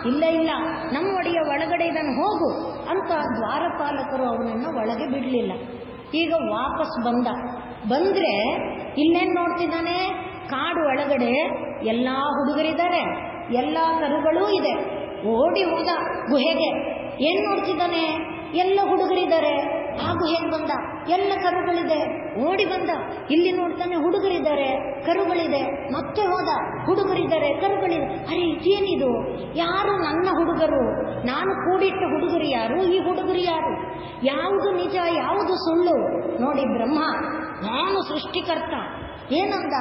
ಇಲ್ಲ ಇಲ್ಲ ನಮ್ಮ ಒಡೆಯ ಒಳಗಡೆ ಇದನ್ನು ಹೋಗು ಅಂತ ದ್ವಾರಪಾಲಕರು ಅವನನ್ನು ಒಳಗೆ ಬಿಡಲಿಲ್ಲ. ಈಗ ವಾಪಸ್ ಬಂದರೆ ಇಲ್ಲೇನು ನೋಡ್ತಿದ್ದಾನೆ, ಕಾಡು ಒಳಗಡೆ ಎಲ್ಲ ಹುಡುಗರಿದ್ದಾರೆ, ಎಲ್ಲ ಕರುಗಳೂ ಇದೆ. ಓಡಿ ಹೋದ ಗುಹೆಗೆ. ಏನು ನೋಡ್ತಿದ್ದಾನೆ, ಎಲ್ಲ ಹುಡುಗರಿದ್ದಾರೆ. ಆ ಗುಹೆಗೆ ಬಂದ, ಎಲ್ಲ ಕರುಗಳಿದೆ. ಓಡಿ ಬಂದ, ಇಲ್ಲಿ ನೋಡ್ತಾನೆ ಹುಡುಗರಿದ್ದಾರೆ, ಕರುಗಳಿದೆ. ಮತ್ತೆ ಹೋದ, ಹುಡುಗರಿದ್ದಾರೆ, ಕರುಗಳಿದೆ. ಅರೆ ಇದೇನಿದು, ಯಾರು ನನ್ನ ಹುಡುಗರು, ನಾನು ಕೂಡಿಟ್ಟ ಹುಡುಗರು ಯಾರು, ಈ ಹುಡುಗರು ಯಾರು, ಯಾವುದು ನಿಜ ಯಾವುದು ಸುಳ್ಳು. ನೋಡಿ ಬ್ರಹ್ಮ ನಾನು ಸೃಷ್ಟಿಕರ್ತ ಏನಂದ,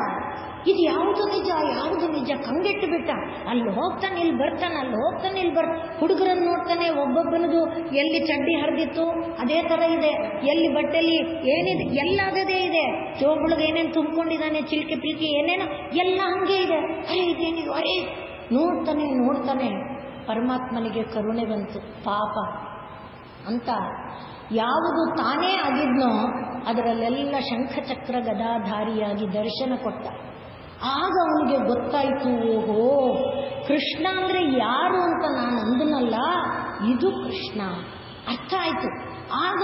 ಇದು ಯಾವುದು ನಿಜ ಯಾವುದು ನಿಜ ಕಂಗೆಟ್ಟು ಬಿಟ್ಟ. ಅಲ್ಲಿ ಹೋಗ್ತಾನೆ ಇಲ್ಲಿ ಬರ್ತಾನೆ, ಅಲ್ಲಿ ಹೋಗ್ತಾನೆ ಇಲ್ಲಿ ಹುಡುಗರನ್ನು ನೋಡ್ತಾನೆ. ಒಬ್ಬೊಬ್ಬನದು ಎಲ್ಲಿ ಚಡ್ಡಿ ಹರಿದಿತ್ತು ಅದೇ ಥರ ಇದೆ, ಎಲ್ಲಿ ಬಟ್ಟೆಲಿ ಏನಿದೆ ಎಲ್ಲ ಅದೇ ಇದೆ, ಜೋಬುಳಿಗೆ ಏನೇನು ತುಂಬಿಕೊಂಡಿದ್ದಾನೆ, ಚಿಲ್ಕೆ ಪಿಲ್ಕೆ ಏನೇನೋ ಎಲ್ಲ ಹಂಗೆ ಇದೆ. ಅರೆ ಇದೇನಿದು, ಅರೆ ನೋಡ್ತಾನೆ. ಪರಮಾತ್ಮನಿಗೆ ಕರುಣೆ ಬಂತು. ಪಾಪ ಅಂತ ಯಾವುದು ತಾನೇ ಆಗಿದ್ನೋ ಅದರಲ್ಲೆಲ್ಲ ಶಂಖಚಕ್ರ ಗದಾಧಾರಿಯಾಗಿ ದರ್ಶನ ಕೊಟ್ಟ. ಆಗ ಅವನಿಗೆ ಗೊತ್ತಾಯಿತು, ಓಹೋ ಕೃಷ್ಣ ಅಂದರೆ ಯಾರು ಅಂತ ನಾನು ಅಂದನಲ್ಲ, ಇದು ಕೃಷ್ಣ ಅರ್ಥ ಆಯಿತು. ಆಗ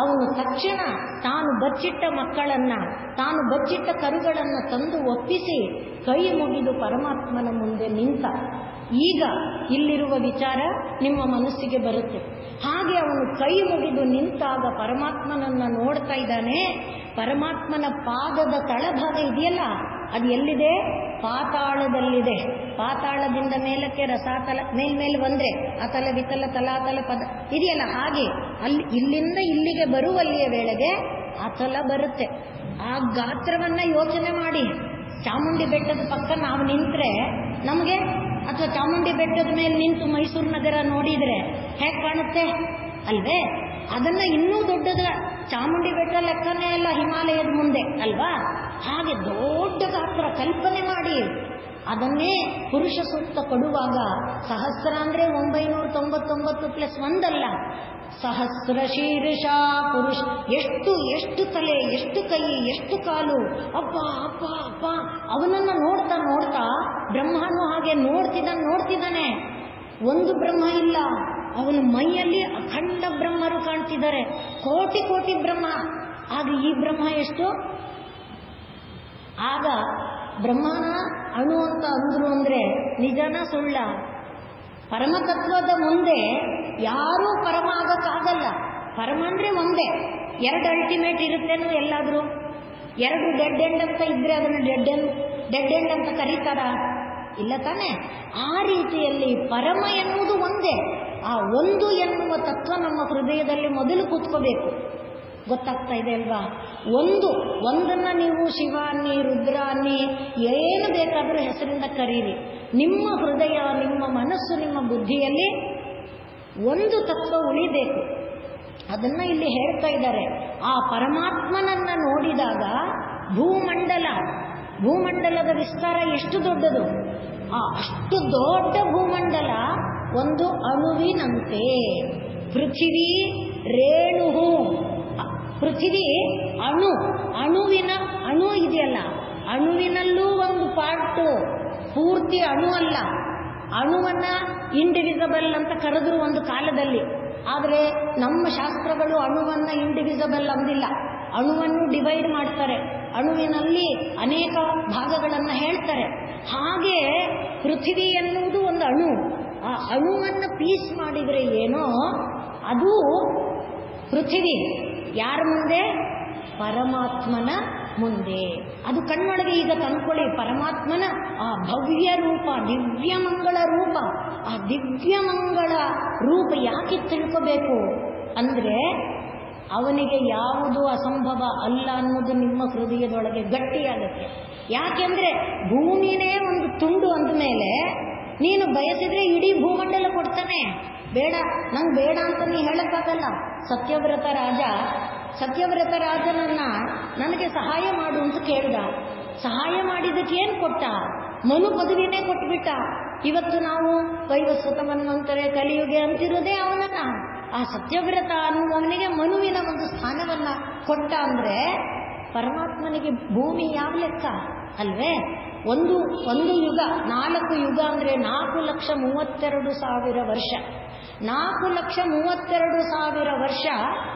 ಅವನು ತಕ್ಷಣ ತಾನು ಬಚ್ಚಿಟ್ಟ ಮಕ್ಕಳನ್ನು, ತಾನು ಬಚ್ಚಿಟ್ಟ ಕರುಗಳನ್ನು ತಂದು ಒಪ್ಪಿಸಿ ಕೈ ಮುಗಿದು ಪರಮಾತ್ಮನ ಮುಂದೆ ನಿಂತ. ಈಗ ಇಲ್ಲಿರುವ ವಿಚಾರ ನಿಮ್ಮ ಮನಸ್ಸಿಗೆ ಬರುತ್ತೆ. ಹಾಗೆ ಅವನು ಕೈ ಮುಗಿದು ನಿಂತಾಗ ಪರಮಾತ್ಮನನ್ನು ನೋಡ್ತಾ ಇದ್ದಾನೆ. ಪರಮಾತ್ಮನ ಪಾದದ ತಳಭಾಗ ಇದೆಯಲ್ಲ, ಅದು ಎಲ್ಲಿದೆ, ಪಾತಾಳದಲ್ಲಿದೆ. ಪಾತಾಳದಿಂದ ಮೇಲಕ್ಕೆ ರಸಾತಲ, ಮೇಲ್ಮೇಲೆ ಬಂದರೆ ಅತಲ ವಿತಲ ತಲಾತಲ ಪದ ಇದೆಯಲ್ಲ, ಹಾಗೆ ಅಲ್ಲಿ ಇಲ್ಲಿಂದ ಇಲ್ಲಿಗೆ ಬರುವಲ್ಲಿಯ ವೇಳೆಗೆ ಅತಲ ಬರುತ್ತೆ. ಆ ಗಾತ್ರವನ್ನು ಯೋಚನೆ ಮಾಡಿ. ಚಾಮುಂಡಿ ಬೆಟ್ಟದ ಪಕ್ಕ ನಾವು ನಿಂತರೆ ನಮಗೆ, ಅಥವಾ ಚಾಮುಂಡಿ ಬೆಟ್ಟದ ಮೇಲೆ ನಿಂತು ಮೈಸೂರು ನಗರ ನೋಡಿದರೆ ಹೇಗೆ ಕಾಣುತ್ತೆ ಅಲ್ವೇ? ಅದನ್ನು ಇನ್ನೂ ದೊಡ್ಡದ ಚಾಮುಂಡಿ ಬೆಟ್ಟ ಲೆಕ್ಕನೇ ಅಲ್ಲ ಹಿಮಾಲಯದ ಮುಂದೆ ಅಲ್ವಾ? ಹಾಗೆ ದೊಡ್ಡ ಗಾತ್ರ ಕಲ್ಪನೆ ಮಾಡಿ ಅದನ್ನೇ ಪುರುಷ ಸೂಕ್ತ ಕೊಡುವಾಗ ಸಹಸ್ರ ಅಂದರೆ 999 ಪ್ಲಸ್ 1 ಅಲ್ಲ, ಸಹಸ್ರ ಶೀರ್ಷ ಪುರುಷ. ಎಷ್ಟು ತಲೆ, ಎಷ್ಟು ಕೈ, ಎಷ್ಟು ಕಾಲು, ಅಪ್ಪ ಅಪ್ಪ ಅಪ್ಪ. ಅವನನ್ನು ನೋಡ್ತಾ ಬ್ರಹ್ಮನು ಹಾಗೆ ನೋಡ್ತಿದ್ದಾನೆ. ಒಂದು ಬ್ರಹ್ಮ ಇಲ್ಲ, ಅವನ ಮೈಯಲ್ಲಿ ಅಖಂಡ ಬ್ರಹ್ಮರು ಕಾಣ್ತಿದ್ದಾರೆ, ಕೋಟಿ ಕೋಟಿ ಬ್ರಹ್ಮ. ಆಗ ಈ ಬ್ರಹ್ಮ ಎಷ್ಟು? ಆಗ ಬ್ರಹ್ಮನ ಅಣು ಅಂತ ಅಂದ್ರು ಅಂದರೆ ನಿಜನ ಸುಳ್ಳ? ಪರಮತತ್ವದ ಮುಂದೆ ಯಾರೂ ಪರಮ ಆಗಕ್ಕಾಗಲ್ಲ. ಪರಮ ಅಂದರೆ ಒಂದೇ. 2 ಅಲ್ಟಿಮೇಟ್ ಇರುತ್ತೇನೋ ಎಲ್ಲಾದರೂ. 2 ಡೆಡ್ ಎಂಡ್ ಅಂತ ಇದ್ರೆ ಅದನ್ನು ಡೆಡ್ ಎಂಡ್ ಅಂತ ಕರೀತಾರ? ಇಲ್ಲ ತಾನೆ. ಆ ರೀತಿಯಲ್ಲಿ ಪರಮ ಎನ್ನುವುದು ಒಂದೇ. ಆ ಒಂದು ಎನ್ನುವ ತತ್ವ ನಮ್ಮ ಹೃದಯದಲ್ಲಿ ಮೊದಲು ಕೂತ್ಕೋಬೇಕು. ಗೊತ್ತಾಗ್ತಾ ಇದೆ ಅಲ್ವಾ? ಒಂದನ್ನು ನೀವು ಶಿವ ಅನ್ನಿ, ರುದ್ರ ಅನ್ನಿ, ಏನು ಬೇಕಾದರೂ ಹೆಸರಿಂದ ಕರೀರಿ. ನಿಮ್ಮ ಹೃದಯ, ನಿಮ್ಮ ಮನಸ್ಸು, ನಿಮ್ಮ ಬುದ್ಧಿಯಲ್ಲಿ ಒಂದು ತತ್ವ ಉಳಿಬೇಕು. ಅದನ್ನು ಇಲ್ಲಿ ಹೇಳ್ತಾ ಇದ್ದಾರೆ. ಆ ಪರಮಾತ್ಮನನ್ನು ನೋಡಿದಾಗ ಭೂಮಂಡಲದ ವಿಸ್ತಾರ ಎಷ್ಟು ದೊಡ್ಡದು. ಅಷ್ಟು ದೊಡ್ಡ ಭೂಮಂಡಲ ಒಂದು ಅಣುವಿನಂತೆ. ಪೃಥಿವಿ ರೇಣು, ಪೃಥಿವಿ ಅಣು ಇದೆಯಲ್ಲ, ಅಣುವಿನಲ್ಲೂ ಒಂದು ಪಾರ್ಟು, ಪೂರ್ತಿ ಅಣು ಅಲ್ಲ. ಅಣುವನ್ನು ಇಂಡಿವಿಸಬಲ್ ಅಂತ ಕರೆದ್ರು ಒಂದು ಕಾಲದಲ್ಲಿ. ಆದರೆ ನಮ್ಮ ಶಾಸ್ತ್ರಗಳು ಅಣುವನ್ನು ಇಂಡಿವಿಸಬಲ್ ಅಂದಿಲ್ಲ, ಅಣುವನ್ನು ಡಿವೈಡ್ ಮಾಡ್ತಾರೆ, ಅಣುವಿನಲ್ಲಿ ಅನೇಕ ಭಾಗಗಳನ್ನು ಹೇಳ್ತಾರೆ. ಹಾಗೆ ಪೃಥ್ವಿ ಎನ್ನುವುದು ಒಂದು ಅಣು. ಆ ಅಣುವನ್ನು ಪೀಸ್ ಮಾಡಿದರೆ ಏನೋ ಅದು ಪೃಥ್ವಿ. ಯಾರ ಮುಂದೆ? ಪರಮಾತ್ಮನ ಮುಂದೆ. ಅದು ಕಣ್ಣೊಳಗೆ ಈಗ ತಂದ್ಕೊಳ್ಳಿ. ಪರಮಾತ್ಮನ ಆ ಭವ್ಯ ರೂಪ, ದಿವ್ಯಮಂಗಳ ರೂಪ. ಆ ದಿವ್ಯಮಂಗಳ ರೂಪ ಯಾಕೆ ತಿಳ್ಕೋಬೇಕು ಅಂದರೆ, ಅವನಿಗೆ ಯಾವುದು ಅಸಂಭವ ಅಲ್ಲ ಅನ್ನೋದು ನಿಮ್ಮ ಹೃದಯದೊಳಗೆ ಗಟ್ಟಿಯಾಗುತ್ತೆ. ಯಾಕೆಂದ್ರೆ ಭೂಮಿನೇ ಒಂದು ತುಂಡು ಅಂದಮೇಲೆ ನೀನು ಬಯಸಿದ್ರೆ ಇಡೀ ಭೂಮಂಡಲ ಕೊಡ್ತಾನೆ. ಬೇಡ, ನಂಗೆ ಬೇಡ ಅಂತ ನೀ ಹೇಳಕ್ಕಾಗಲ್ಲ. ಸತ್ಯವ್ರತ ರಾಜನನ್ನ ನನಗೆ ಸಹಾಯ ಮಾಡು ಅಂತ ಕೇಳ್ದ. ಸಹಾಯ ಮಾಡಿದಕ್ಕೆ ಏನು ಕೊಟ್ಟ? ಮನು ಪದವಿನೇ ಕೊಟ್ಬಿಟ್ಟ. ಇವತ್ತು ನಾವು ವೈವಸ್ವತ ಮನ್ವಂತರೆ ಕಲಿಯುಗೆ ಅಂತಿರೋದೇ ಅವನನ್ನ. ಆ ಸತ್ಯವ್ರತ ಅನ್ನುವವನಿಗೆ ಮನುವಿನ ಒಂದು ಸ್ಥಾನವನ್ನ ಕೊಟ್ಟ ಅಂದ್ರೆ ಪರಮಾತ್ಮನಿಗೆ ಭೂಮಿ ಯಾವ ಲೆಕ್ಕ ಅಲ್ವೇ? ಒಂದು ಯುಗ, 4 ಯುಗ ಅಂದ್ರೆ 4,32,000 ವರ್ಷ. 4,32,000 ವರ್ಷ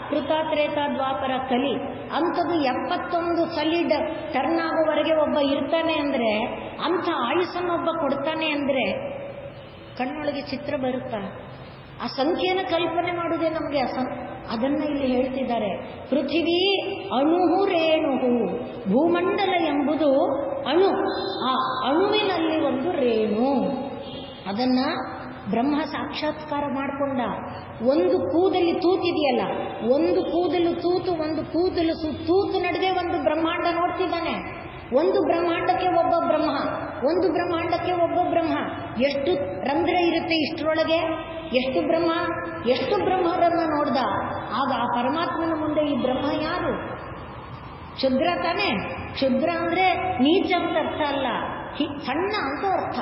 ಕೃತ, ತ್ರೇತ, ದ್ವಾಪರ, ಕಲಿ. ಅಂಥದ್ದು 71 ಸಲಿಡ್ ಟರ್ನ್ ಆಗೋವರೆಗೆ ಒಬ್ಬ ಇರ್ತಾನೆ ಅಂದ್ರೆ, ಅಂಥ ಆಯುಷನ್ನೊಬ್ಬ ಕೊಡ್ತಾನೆ ಅಂದ್ರೆ ಕಣ್ಣೊಳಗೆ ಚಿತ್ರ ಬರುತ್ತಾ? ಆ ಸಂಖ್ಯೆನ ಕಲ್ಪನೆ ಮಾಡುವುದೇ ನಮಗೆ ಅದನ್ನ ಇಲ್ಲಿ ಹೇಳ್ತಿದ್ದಾರೆ. ಪೃಥಿವೀ ಅಣುಹು ರೇಣುಹು. ಭೂಮಂಡಲ ಎಂಬುದು ಅಣು. ಆ ಅಣುವಿನಲ್ಲಿ ಒಂದು ರೇಣು. ಅದನ್ನ ಬ್ರಹ್ಮ ಸಾಕ್ಷಾತ್ಕಾರ ಮಾಡಿಕೊಂಡ. ಒಂದು ಕೂದಲಿ ತೂತಿದೆಯಲ್ಲ, ಒಂದು ಕೂದಲು ತೂತು, ಒಂದು ಕೂದಲು ತೂತು ನಡುವೆ ಒಂದು ಬ್ರಹ್ಮಾಂಡ ನೋಡ್ತಿದ್ದಾನೆ. ಒಂದು ಬ್ರಹ್ಮಾಂಡಕ್ಕೆ ಒಬ್ಬ ಬ್ರಹ್ಮ, ಒಂದು ಬ್ರಹ್ಮಾಂಡಕ್ಕೆ ಒಬ್ಬ ಬ್ರಹ್ಮ. ಎಷ್ಟು ರಂಧ್ರ ಇರುತ್ತೆ ಇಷ್ಟರೊಳಗೆ? ಎಷ್ಟು ಬ್ರಹ್ಮರನ್ನ ನೋಡ್ದ. ಆಗ ಆ ಪರಮಾತ್ಮನ ಮುಂದೆ ಈ ಬ್ರಹ್ಮ ಯಾರು? ಕ್ಷುದ್ರ ತಾನೆ. ಕ್ಷುದ್ರ ಅಂದ್ರೆ ನೀಚ ಅಂತ ಅರ್ಥ ಅಲ್ಲ, ಸಣ್ಣ ಅಂತ ಅರ್ಥ.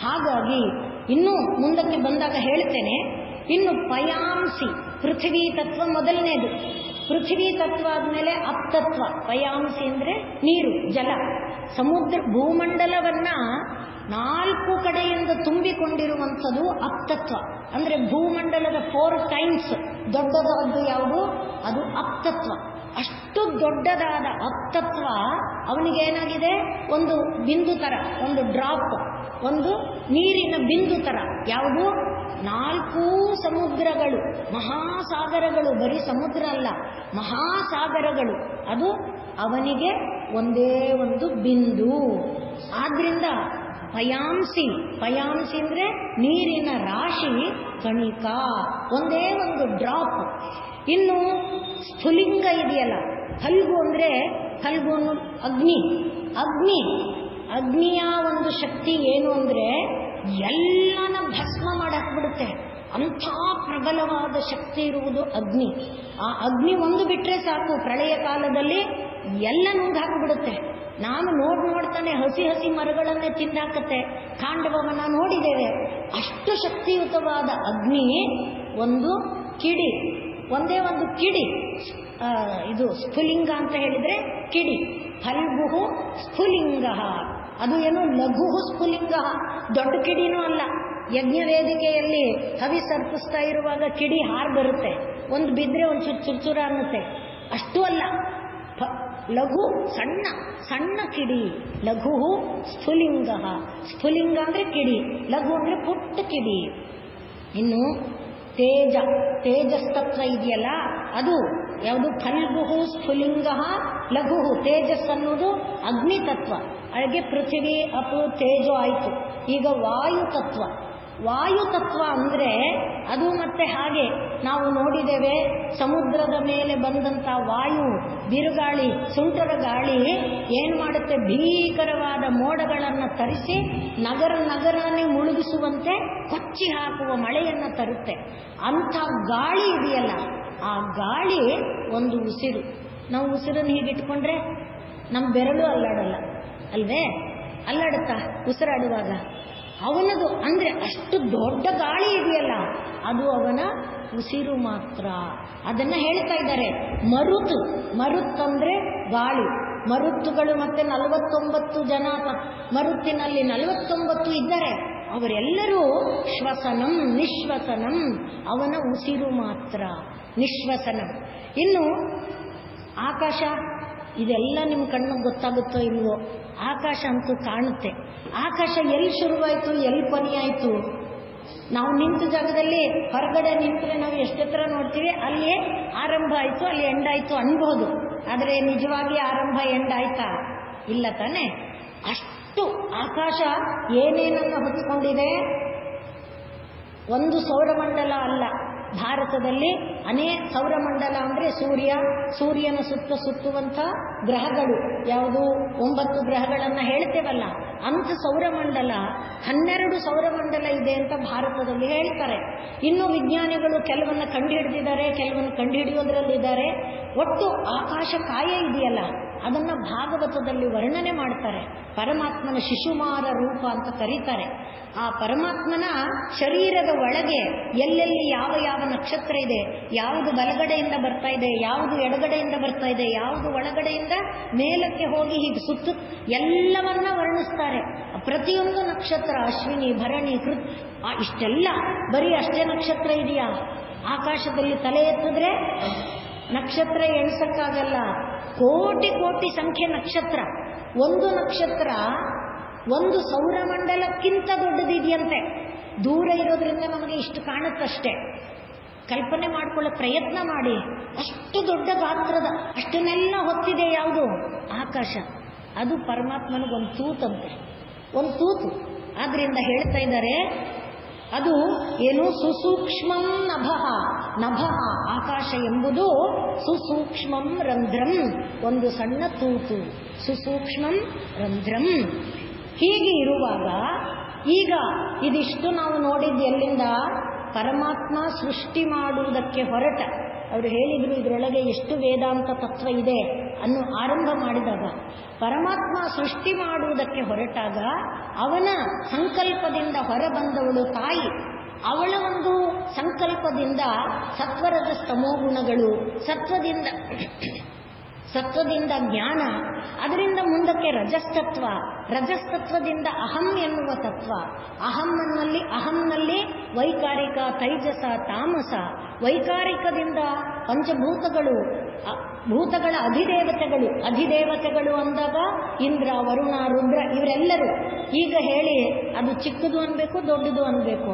ಹಾಗಾಗಿ ಇನ್ನು ಮುಂದಕ್ಕೆ ಬಂದಾಗ ಹೇಳ್ತೇನೆ. ಇನ್ನು ಪಯಾಂಸಿ, ಪೃಥ್ವಿ ತತ್ವ ಮೊದಲನೇದು. ಪೃಥ್ವಿ ತತ್ವ ಆದ್ಮೇಲೆ ಅಪ್ತತ್ವ. ಪಯಾಂಸಿ ಅಂದ್ರೆ ನೀರು, ಜಲ, ಸಮುದ್ರ. ಭೂಮಂಡಲವನ್ನ 4 ಕಡೆಯಿಂದ ತುಂಬಿಕೊಂಡಿರುವಂಥದ್ದು ಅಪ್ತತ್ವ. ಅಂದ್ರೆ ಭೂಮಂಡಲದ 4 ಟೈಮ್ಸ್ ದೊಡ್ಡದಾದ್ದು ಯಾವುದು? ಅದು ಅಪ್ತತ್ವ. ಅಷ್ಟು ದೊಡ್ಡದಾದ ಅಪ್ತತ್ವ ಅವನಿಗೆ ಏನಾಗಿದೆ? ಒಂದು ಬಿಂದು ತರ, ಒಂದು ಡ್ರಾಪ್, ಒಂದು ನೀರಿನ ಬಿಂದು ತರ. ಯಾವುದು? 4 ಸಮುದ್ರಗಳು, ಮಹಾಸಾಗರಗಳು. ಬರೀ ಸಮುದ್ರ ಅಲ್ಲ, ಮಹಾಸಾಗರಗಳು. ಅದು ಅವನಿಗೆ ಒಂದೇ ಒಂದು ಬಿಂದು. ಆದ್ರಿಂದ ಪಯಾಂಸಿ ಅಂದ್ರೆ ನೀರಿನ ರಾಶಿ, ಕಣಿಕ, ಒಂದೇ ಒಂದು ಡ್ರಾಪ್. ಇನ್ನು ಸ್ಫುಲಿಂಗ ಇದೆಯಲ್ಲ, ಫಲ್ಗು ಅಂದ್ರೆ ಫಲ್ಗು ಅಗ್ನಿಯ ಒಂದು ಶಕ್ತಿ ಏನು ಅಂದ್ರೆ ಎಲ್ಲನ ಭಸ್ಮ ಮಾಡಾಕ್ಬಿಡುತ್ತೆ. ಅಂಥ ಪ್ರಬಲವಾದ ಶಕ್ತಿ ಇರುವುದು ಅಗ್ನಿ. ಆ ಅಗ್ನಿ ಒಂದು ಬಿಟ್ರೆ ಸಾಕು, ಪ್ರಳಯ ಕಾಲದಲ್ಲಿ ಎಲ್ಲ ನುಂಗಾಕ್ಬಿಡುತ್ತೆ. ನಾನು ನೋಡ್ತಾನೆ ಹಸಿ ಮರಗಳನ್ನೇ ತಿಂದಾಕತ್ತೆ. ಕಾಂಡವವನ್ನ ನೋಡಿದ್ದೇವೆ. ಅಷ್ಟು ಶಕ್ತಿಯುತವಾದ ಅಗ್ನಿ. ಒಂದು ಕಿಡಿ, ಒಂದೇ ಒಂದು ಕಿಡಿ. ಇದು ಸ್ಫುಲಿಂಗ ಅಂತ ಹೇಳಿದ್ರೆ ಕಿಡಿ. ಫಲ್ಗು ಸ್ಫುಲಿಂಗ. ಅದು ಏನು ಲಘು ಸ್ಫುಲಿಂಗ, ದೊಡ್ಡ ಕಿಡಿನೂ ಅಲ್ಲ. ಯಜ್ಞ ವೇದಿಕೆಯಲ್ಲಿ ಹವಿಸರ್ಪಿಸ್ತಾ ಇರುವಾಗ ಕಿಡಿ ಹಾರ್ ಬರುತ್ತೆ, ಒಂದು ಬಿದ್ರೆ ಒಂದು ಚುಚ್ಚುರ ಅನ್ನುತ್ತೆ. ಅಷ್ಟೂ ಅಲ್ಲ, ಲಘು ಸಣ್ಣ ಕಿಡಿ. ಲಘು ಸ್ಫುಲಿಂಗ. ಸ್ಫುಲಿಂಗ ಅಂದ್ರೆ ಕಿಡಿ, ಲಘು ಅಂದ್ರೆ ಪುಟ್ಟ ಕಿಡಿ. ಇನ್ನು ತೇಜಸ್ತತ್ವ ಇದೆಯಲ್ಲ, ಅದು ಯಾವುದು? ಫಲ್ಗು ಸ್ಫುಲಿಂಗ ಲಘು. ತೇಜಸ್ ಅನ್ನೋದು ಅಗ್ನಿ ತತ್ವ. ಹಾಗೆ ಪೃಥ್ವಿ, ಅಪು, ತೇಜೋ ಆಯಿತು. ಈಗ ವಾಯುತತ್ವ ಅಂದ್ರೆ ಅದು ಮತ್ತೆ ಹಾಗೆ ನಾವು ನೋಡಿದ್ದೇವೆ. ಸಮುದ್ರದ ಮೇಲೆ ಬಂದಂತ ವಾಯು, ಬಿರುಗಾಳಿ, ಸುಂಟರ ಗಾಳಿ ಏನ್ ಮಾಡುತ್ತೆ? ಭೀಕರವಾದ ಮೋಡಗಳನ್ನು ತರಿಸಿ ನಗರನೇ ಮುಳುಗಿಸುವಂತೆ ಕೊಚ್ಚಿ ಹಾಕುವ ಮಳೆಯನ್ನು ತರುತ್ತೆ. ಅಂಥ ಗಾಳಿ ಇದೆಯಲ್ಲ, ಆ ಗಾಳಿ ಒಂದು ಉಸಿರು. ನಾವು ಉಸಿರನ್ನು ಹೀಗಿಟ್ಕೊಂಡ್ರೆ ನಮ್ಮ ಬೆರಳು ಅಲ್ಲಾಡಲ್ಲ ಅಲ್ವೇ? ಅಲ್ಲಾಡುತ್ತಾ ಉಸಿರಾಡುವಾಗ? ಅವನದು ಅಂದ್ರೆ ಅಷ್ಟು ದೊಡ್ಡ ಗಾಳಿ ಇದೆಯಲ್ಲ, ಅದು ಅವನ ಉಸಿರು ಮಾತ್ರ. ಅದನ್ನ ಹೇಳ್ತಾ ಇದ್ದಾರೆ. ಮರುತ್ತಂದ್ರೆ ಗಾಳಿ. ಮರುತ್ತುಗಳು ಮತ್ತೆ 49 ಜನ ಮರುತ್ತಿನಲ್ಲಿ 49 ಇದ್ದಾರೆ. ಅವರೆಲ್ಲರೂ ಶ್ವಸನಂ ನಿಶ್ವಸನಂ, ಅವನ ಉಸಿರು ಮಾತ್ರ ನಿಶ್ವಸನಂ. ಇನ್ನು ಆಕಾಶ, ಇದೆಲ್ಲ ನಿಮ್ಮ ಕಣ್ಣಿಗೆ ಗೊತ್ತಾಗುತ್ತೋ ಇಲ್ವೋ? ಆಕಾಶ ಅಂತೂ ಕಾಣುತ್ತೆ. ಆಕಾಶ ಎಲ್ಲಿ ಶುರುವಾಯಿತು, ಎಲ್ಲಿ ಕೊನೆಯಾಯಿತು? ನಾವು ನಿಂತ ಜಾಗದಲ್ಲಿ ಹೊರಗಡೆ ನಿಂತರೆ ನಾವು ಎಷ್ಟೆತ್ರ ನೋಡ್ತೀವಿ, ಅಲ್ಲಿಯೇ ಆರಂಭ ಆಯಿತು, ಅಲ್ಲಿ ಎಂಡಾಯಿತು ಅನ್ಬೋದು. ಆದರೆ ನಿಜವಾಗಿ ಆರಂಭ ಎಂಡಾಯ್ತಾ? ಇಲ್ಲ ತಾನೆ. ಅಷ್ಟು ಆಕಾಶ ಏನೇನನ್ನು ಹೊತ್ಕೊಂಡಿದೆ. ಒಂದು ಸೌರಮಂಡಲ ಅಲ್ಲ, ಭಾರತದಲ್ಲಿ ಸೌರಮಂಡಲ ಅಂದರೆ ಸೂರ್ಯನ ಸುತ್ತುವಂಥ ಗ್ರಹಗಳು ಯಾವುದು 9 ಗ್ರಹಗಳನ್ನು ಹೇಳ್ತೇವಲ್ಲ, ಅಂಥ ಸೌರಮಂಡಲ 12 ಸೌರಮಂಡಲ ಇದೆ ಅಂತ ಭಾರತದಲ್ಲಿ ಹೇಳ್ತಾರೆ. ಇನ್ನು ವಿಜ್ಞಾನಿಗಳು ಕೆಲವನ್ನು ಕಂಡುಹಿಡಿದಿದ್ದಾರೆ, ಕೆಲವನ್ನು ಕಂಡುಹಿಡಿಯೋದ್ರಲ್ಲಿದ್ದಾರೆ. ಒಟ್ಟು ಆಕಾಶ ಕಾಯ ಇದೆಯಲ್ಲ, ಅದನ್ನು ಭಾಗವತದಲ್ಲಿ ವರ್ಣನೆ ಮಾಡ್ತಾರೆ. ಪರಮಾತ್ಮನ ಶಿಶುಮಾರ ರೂಪ ಅಂತ ಕರೀತಾರೆ. ಆ ಪರಮಾತ್ಮನ ಶರೀರದ ಒಳಗೆ ಎಲ್ಲೆಲ್ಲಿ ಯಾವ ಯಾವ ನಕ್ಷತ್ರ ಇದೆ, ಯಾವುದು ಬಲಗಡೆಯಿಂದ ಬರ್ತಾ ಇದೆ, ಯಾವುದು ಎಡಗಡೆಯಿಂದ ಬರ್ತಾ ಇದೆ, ಯಾವುದು ಒಳಗಡೆಯಿಂದ ಮೇಲಕ್ಕೆ ಹೋಗಿ ಹೀಗೆ ಸುತ್ತು ಎಲ್ಲವನ್ನ ವರ್ಣಿಸ್ತಾರೆ. ಪ್ರತಿಯೊಂದು ನಕ್ಷತ್ರ ಅಶ್ವಿನಿ, ಭರಣಿ, ಕೃತ್ ಇಷ್ಟೆಲ್ಲ ಬರೀ ಅಷ್ಟೇ ನಕ್ಷತ್ರ ಇದೆಯಾ? ಆಕಾಶದಲ್ಲಿ ತಲೆ ಎತ್ತಿದ್ರೆ ನಕ್ಷತ್ರ ಎಣಿಸಕ್ಕಾಗಲ್ಲ. ಕೋಟಿ ಕೋಟಿ ಸಂಖ್ಯೆ ನಕ್ಷತ್ರ. ಒಂದು ನಕ್ಷತ್ರ ಒಂದು ಸೌರಮಂಡಲಕ್ಕಿಂತ ದೊಡ್ಡದಿದೆಯಂತೆ. ದೂರ ಇರೋದ್ರಿಂದ ನಮಗೆ ಇಷ್ಟು ಕಾಣುತ್ತಷ್ಟೇ. ಕಲ್ಪನೆ ಮಾಡಿಕೊಳ್ಳೋ ಪ್ರಯತ್ನ ಮಾಡಿ. ಅಷ್ಟು ದೊಡ್ಡ ಗಾತ್ರದ, ಅಷ್ಟನ್ನೆಲ್ಲ ಹೊತ್ತಿದೆ ಯಾವುದು? ಆಕಾಶ. ಅದು ಪರಮಾತ್ಮನಿಗೊಂದು ತೂತಂತೆ, ಒಂದು ತೂತು. ಆದ್ರಿಂದ ಹೇಳ್ತಾ ಇದ್ದಾರೆ, ಅದು ಏನು? ಸುಸೂಕ್ಷ್ಮಂ ನಭಃ. ನಭಃ ಆಕಾಶ ಎಂಬುದು ಸುಸೂಕ್ಷ್ಮಂ ರಂಧ್ರಂ, ಒಂದು ಸಣ್ಣ ತೂತು. ಸುಸೂಕ್ಷ್ಮಂ ರಂಧ್ರಂ. ಹೀಗೆ ಇರುವಾಗ ಈಗ ಇದಿಷ್ಟು ನಾವು ನೋಡಿದ್ದು ಎಲ್ಲಿಂದ? ಪರಮಾತ್ಮ ಸೃಷ್ಟಿ ಮಾಡುವುದಕ್ಕೆ ಹೊರಟ. ಅವರು ಹೇಳಿದ್ರು ಇದರೊಳಗೆ ಎಷ್ಟು ವೇದಾಂತ ತತ್ವ ಇದೆ ಅನ್ನೋ ಆರಂಭ ಮಾಡಿದಾಗ, ಪರಮಾತ್ಮ ಸೃಷ್ಟಿ ಮಾಡುವುದಕ್ಕೆ ಹೊರಟಾಗ ಅವನ ಸಂಕಲ್ಪದಿಂದ ಹೊರಬಂದವಳು ತಾಯಿ. ಅವಳ ಒಂದು ಸಂಕಲ್ಪದಿಂದ ಸತ್ವರದ ಸ್ತಮೋಗುಣಗಳು, ಸತ್ವದಿಂದ ಜ್ಞಾನ, ಅದರಿಂದ ಮುಂದಕ್ಕೆ ರಜಸ್ತತ್ವ, ರಜಸ್ತತ್ವದಿಂದ ಅಹಂ ಎನ್ನುವ ತತ್ವ, ಅಹಂನಲ್ಲಿ ವೈಕಾರಿಕ, ತೈಜಸ, ತಾಮಸ, ವೈಕಾರಿಕದಿಂದ ಪಂಚಭೂತಗಳು, ಭೂತಗಳ ಅಧಿದೇವತೆಗಳು ಅಂದಾಗ ಇಂದ್ರ, ವರುಣ, ರುದ್ರ ಇವರೆಲ್ಲರೂ. ಈಗ ಹೇಳಿ, ಅದು ಚಿಕ್ಕದು ಅನ್ಬೇಕು ದೊಡ್ಡದು ಅನ್ಬೇಕು?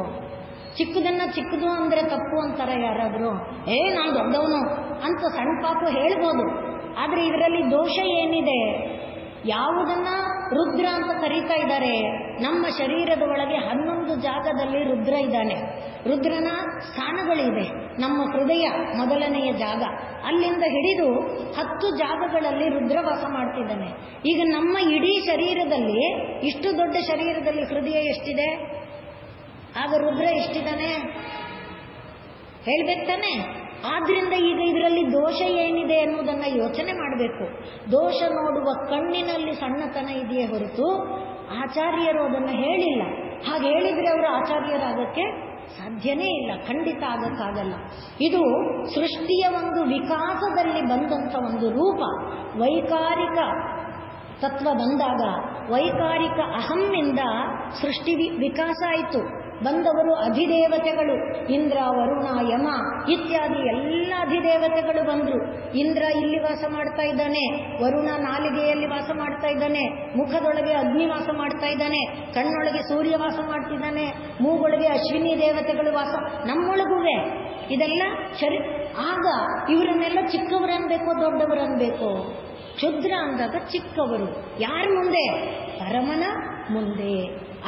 ಚಿಕ್ಕದನ್ನ ಚಿಕ್ಕದು ಅಂದ್ರೆ ತಪ್ಪು ಅಂತಾರ ಯಾರಾದ್ರೂ? ನಾನು ದೊಡ್ಡವನು ಅಂತ ಸಣ್ಣ ಪಾಪು ಹೇಳ್ಬೋದು. ಆದ್ರೆ ಇದರಲ್ಲಿ ದೋಷ ಏನಿದೆ? ಯಾವುದನ್ನ ರುದ್ರ ಅಂತ ಕರೀತಾ ಇದ್ದಾರೆ? ನಮ್ಮ ಶರೀರದ ಒಳಗೆ 11 ಜಾಗದಲ್ಲಿ ರುದ್ರ ಇದ್ದಾನೆ. ರುದ್ರನ ಸ್ಥಾನಗಳಿದೆ. ನಮ್ಮ ಹೃದಯ ಮೊದಲನೆಯ ಜಾಗ, ಅಲ್ಲಿಂದ ಹಿಡಿದು 10 ಜಾಗಗಳಲ್ಲಿ ರುದ್ರ ವಾಸ ಮಾಡ್ತಿದ್ದಾನೆ. ಈಗ ನಮ್ಮ ಇಡೀ ಶರೀರದಲ್ಲಿ, ಇಷ್ಟು ದೊಡ್ಡ ಶರೀರದಲ್ಲಿ ಹೃದಯ ಎಷ್ಟಿದೆ? ಆಗ ರುದ್ರ ಎಷ್ಟಿದ್ದಾನೆ ಹೇಳ್ಬೇಕು ತಾನೆ? ಆದ್ರಿಂದ ಈಗ ಇದರಲ್ಲಿ ದೋಷ ಏನಿದೆ ಅನ್ನೋದನ್ನ ಯೋಚನೆ ಮಾಡಬೇಕು. ದೋಷ ನೋಡುವ ಕಣ್ಣಿನಲ್ಲಿ ಸಣ್ಣತನ ಇದೆಯೇ ಹೊರತು ಆಚಾರ್ಯರು ಅದನ್ನು ಹೇಳಿಲ್ಲ. ಹಾಗೆ ಹೇಳಿದ್ರೆ ಅವರು ಆಚಾರ್ಯರಾಗಕ್ಕೆ ಸಾಧ್ಯನೇ ಇಲ್ಲ, ಖಂಡಿತ ಆಗಕ್ಕಾಗಲ್ಲ. ಇದು ಸೃಷ್ಟಿಯ ಒಂದು ವಿಕಾಸದಲ್ಲಿ ಬಂದಂಥ ಒಂದು ರೂಪ. ವೈಕಾರಿಕ ತತ್ವ ಬಂದಾಗ ವೈಕಾರಿಕ ಅಹಮ್ಮಿಂದ ಸೃಷ್ಟಿ ವಿಕಾಸ ಆಯಿತು. ಬಂದವರು ಅಧಿದೇವತೆಗಳು, ಇಂದ್ರ, ವರುಣ, ಯಮ ಇತ್ಯಾದಿ ಎಲ್ಲ ಅಧಿದೇವತೆಗಳು ಬಂದರು. ಇಂದ್ರ ಇಲ್ಲಿ ವಾಸ ಮಾಡ್ತಾ ಇದ್ದಾನೆ, ವರುಣ ನಾಲಿಗೆಯಲ್ಲಿ ವಾಸ ಮಾಡ್ತಾ ಇದ್ದಾನೆ, ಮುಖದೊಳಗೆ ಅಗ್ನಿ ವಾಸ ಮಾಡ್ತಾ ಇದ್ದಾನೆ, ಕಣ್ಣೊಳಗೆ ಸೂರ್ಯ ವಾಸ ಮಾಡ್ತಿದ್ದಾನೆ, ಮೂಗೊಳಗೆ ಅಶ್ವಿನಿ ದೇವತೆಗಳು ವಾಸ, ನಮ್ಮೊಳಗುವೆ ಇದೆಲ್ಲ ಆಗ ಇವರನ್ನೆಲ್ಲ ಚಿಕ್ಕವರನ್ಬೇಕೋ ದೊಡ್ಡವರನ್ಬೇಕೋ? ಕ್ಷುದ್ರ ಅಂದಾಗ ಚಿಕ್ಕವರು. ಯಾರ ಮುಂದೆ? ಪರಮನ ಮುಂದೆ.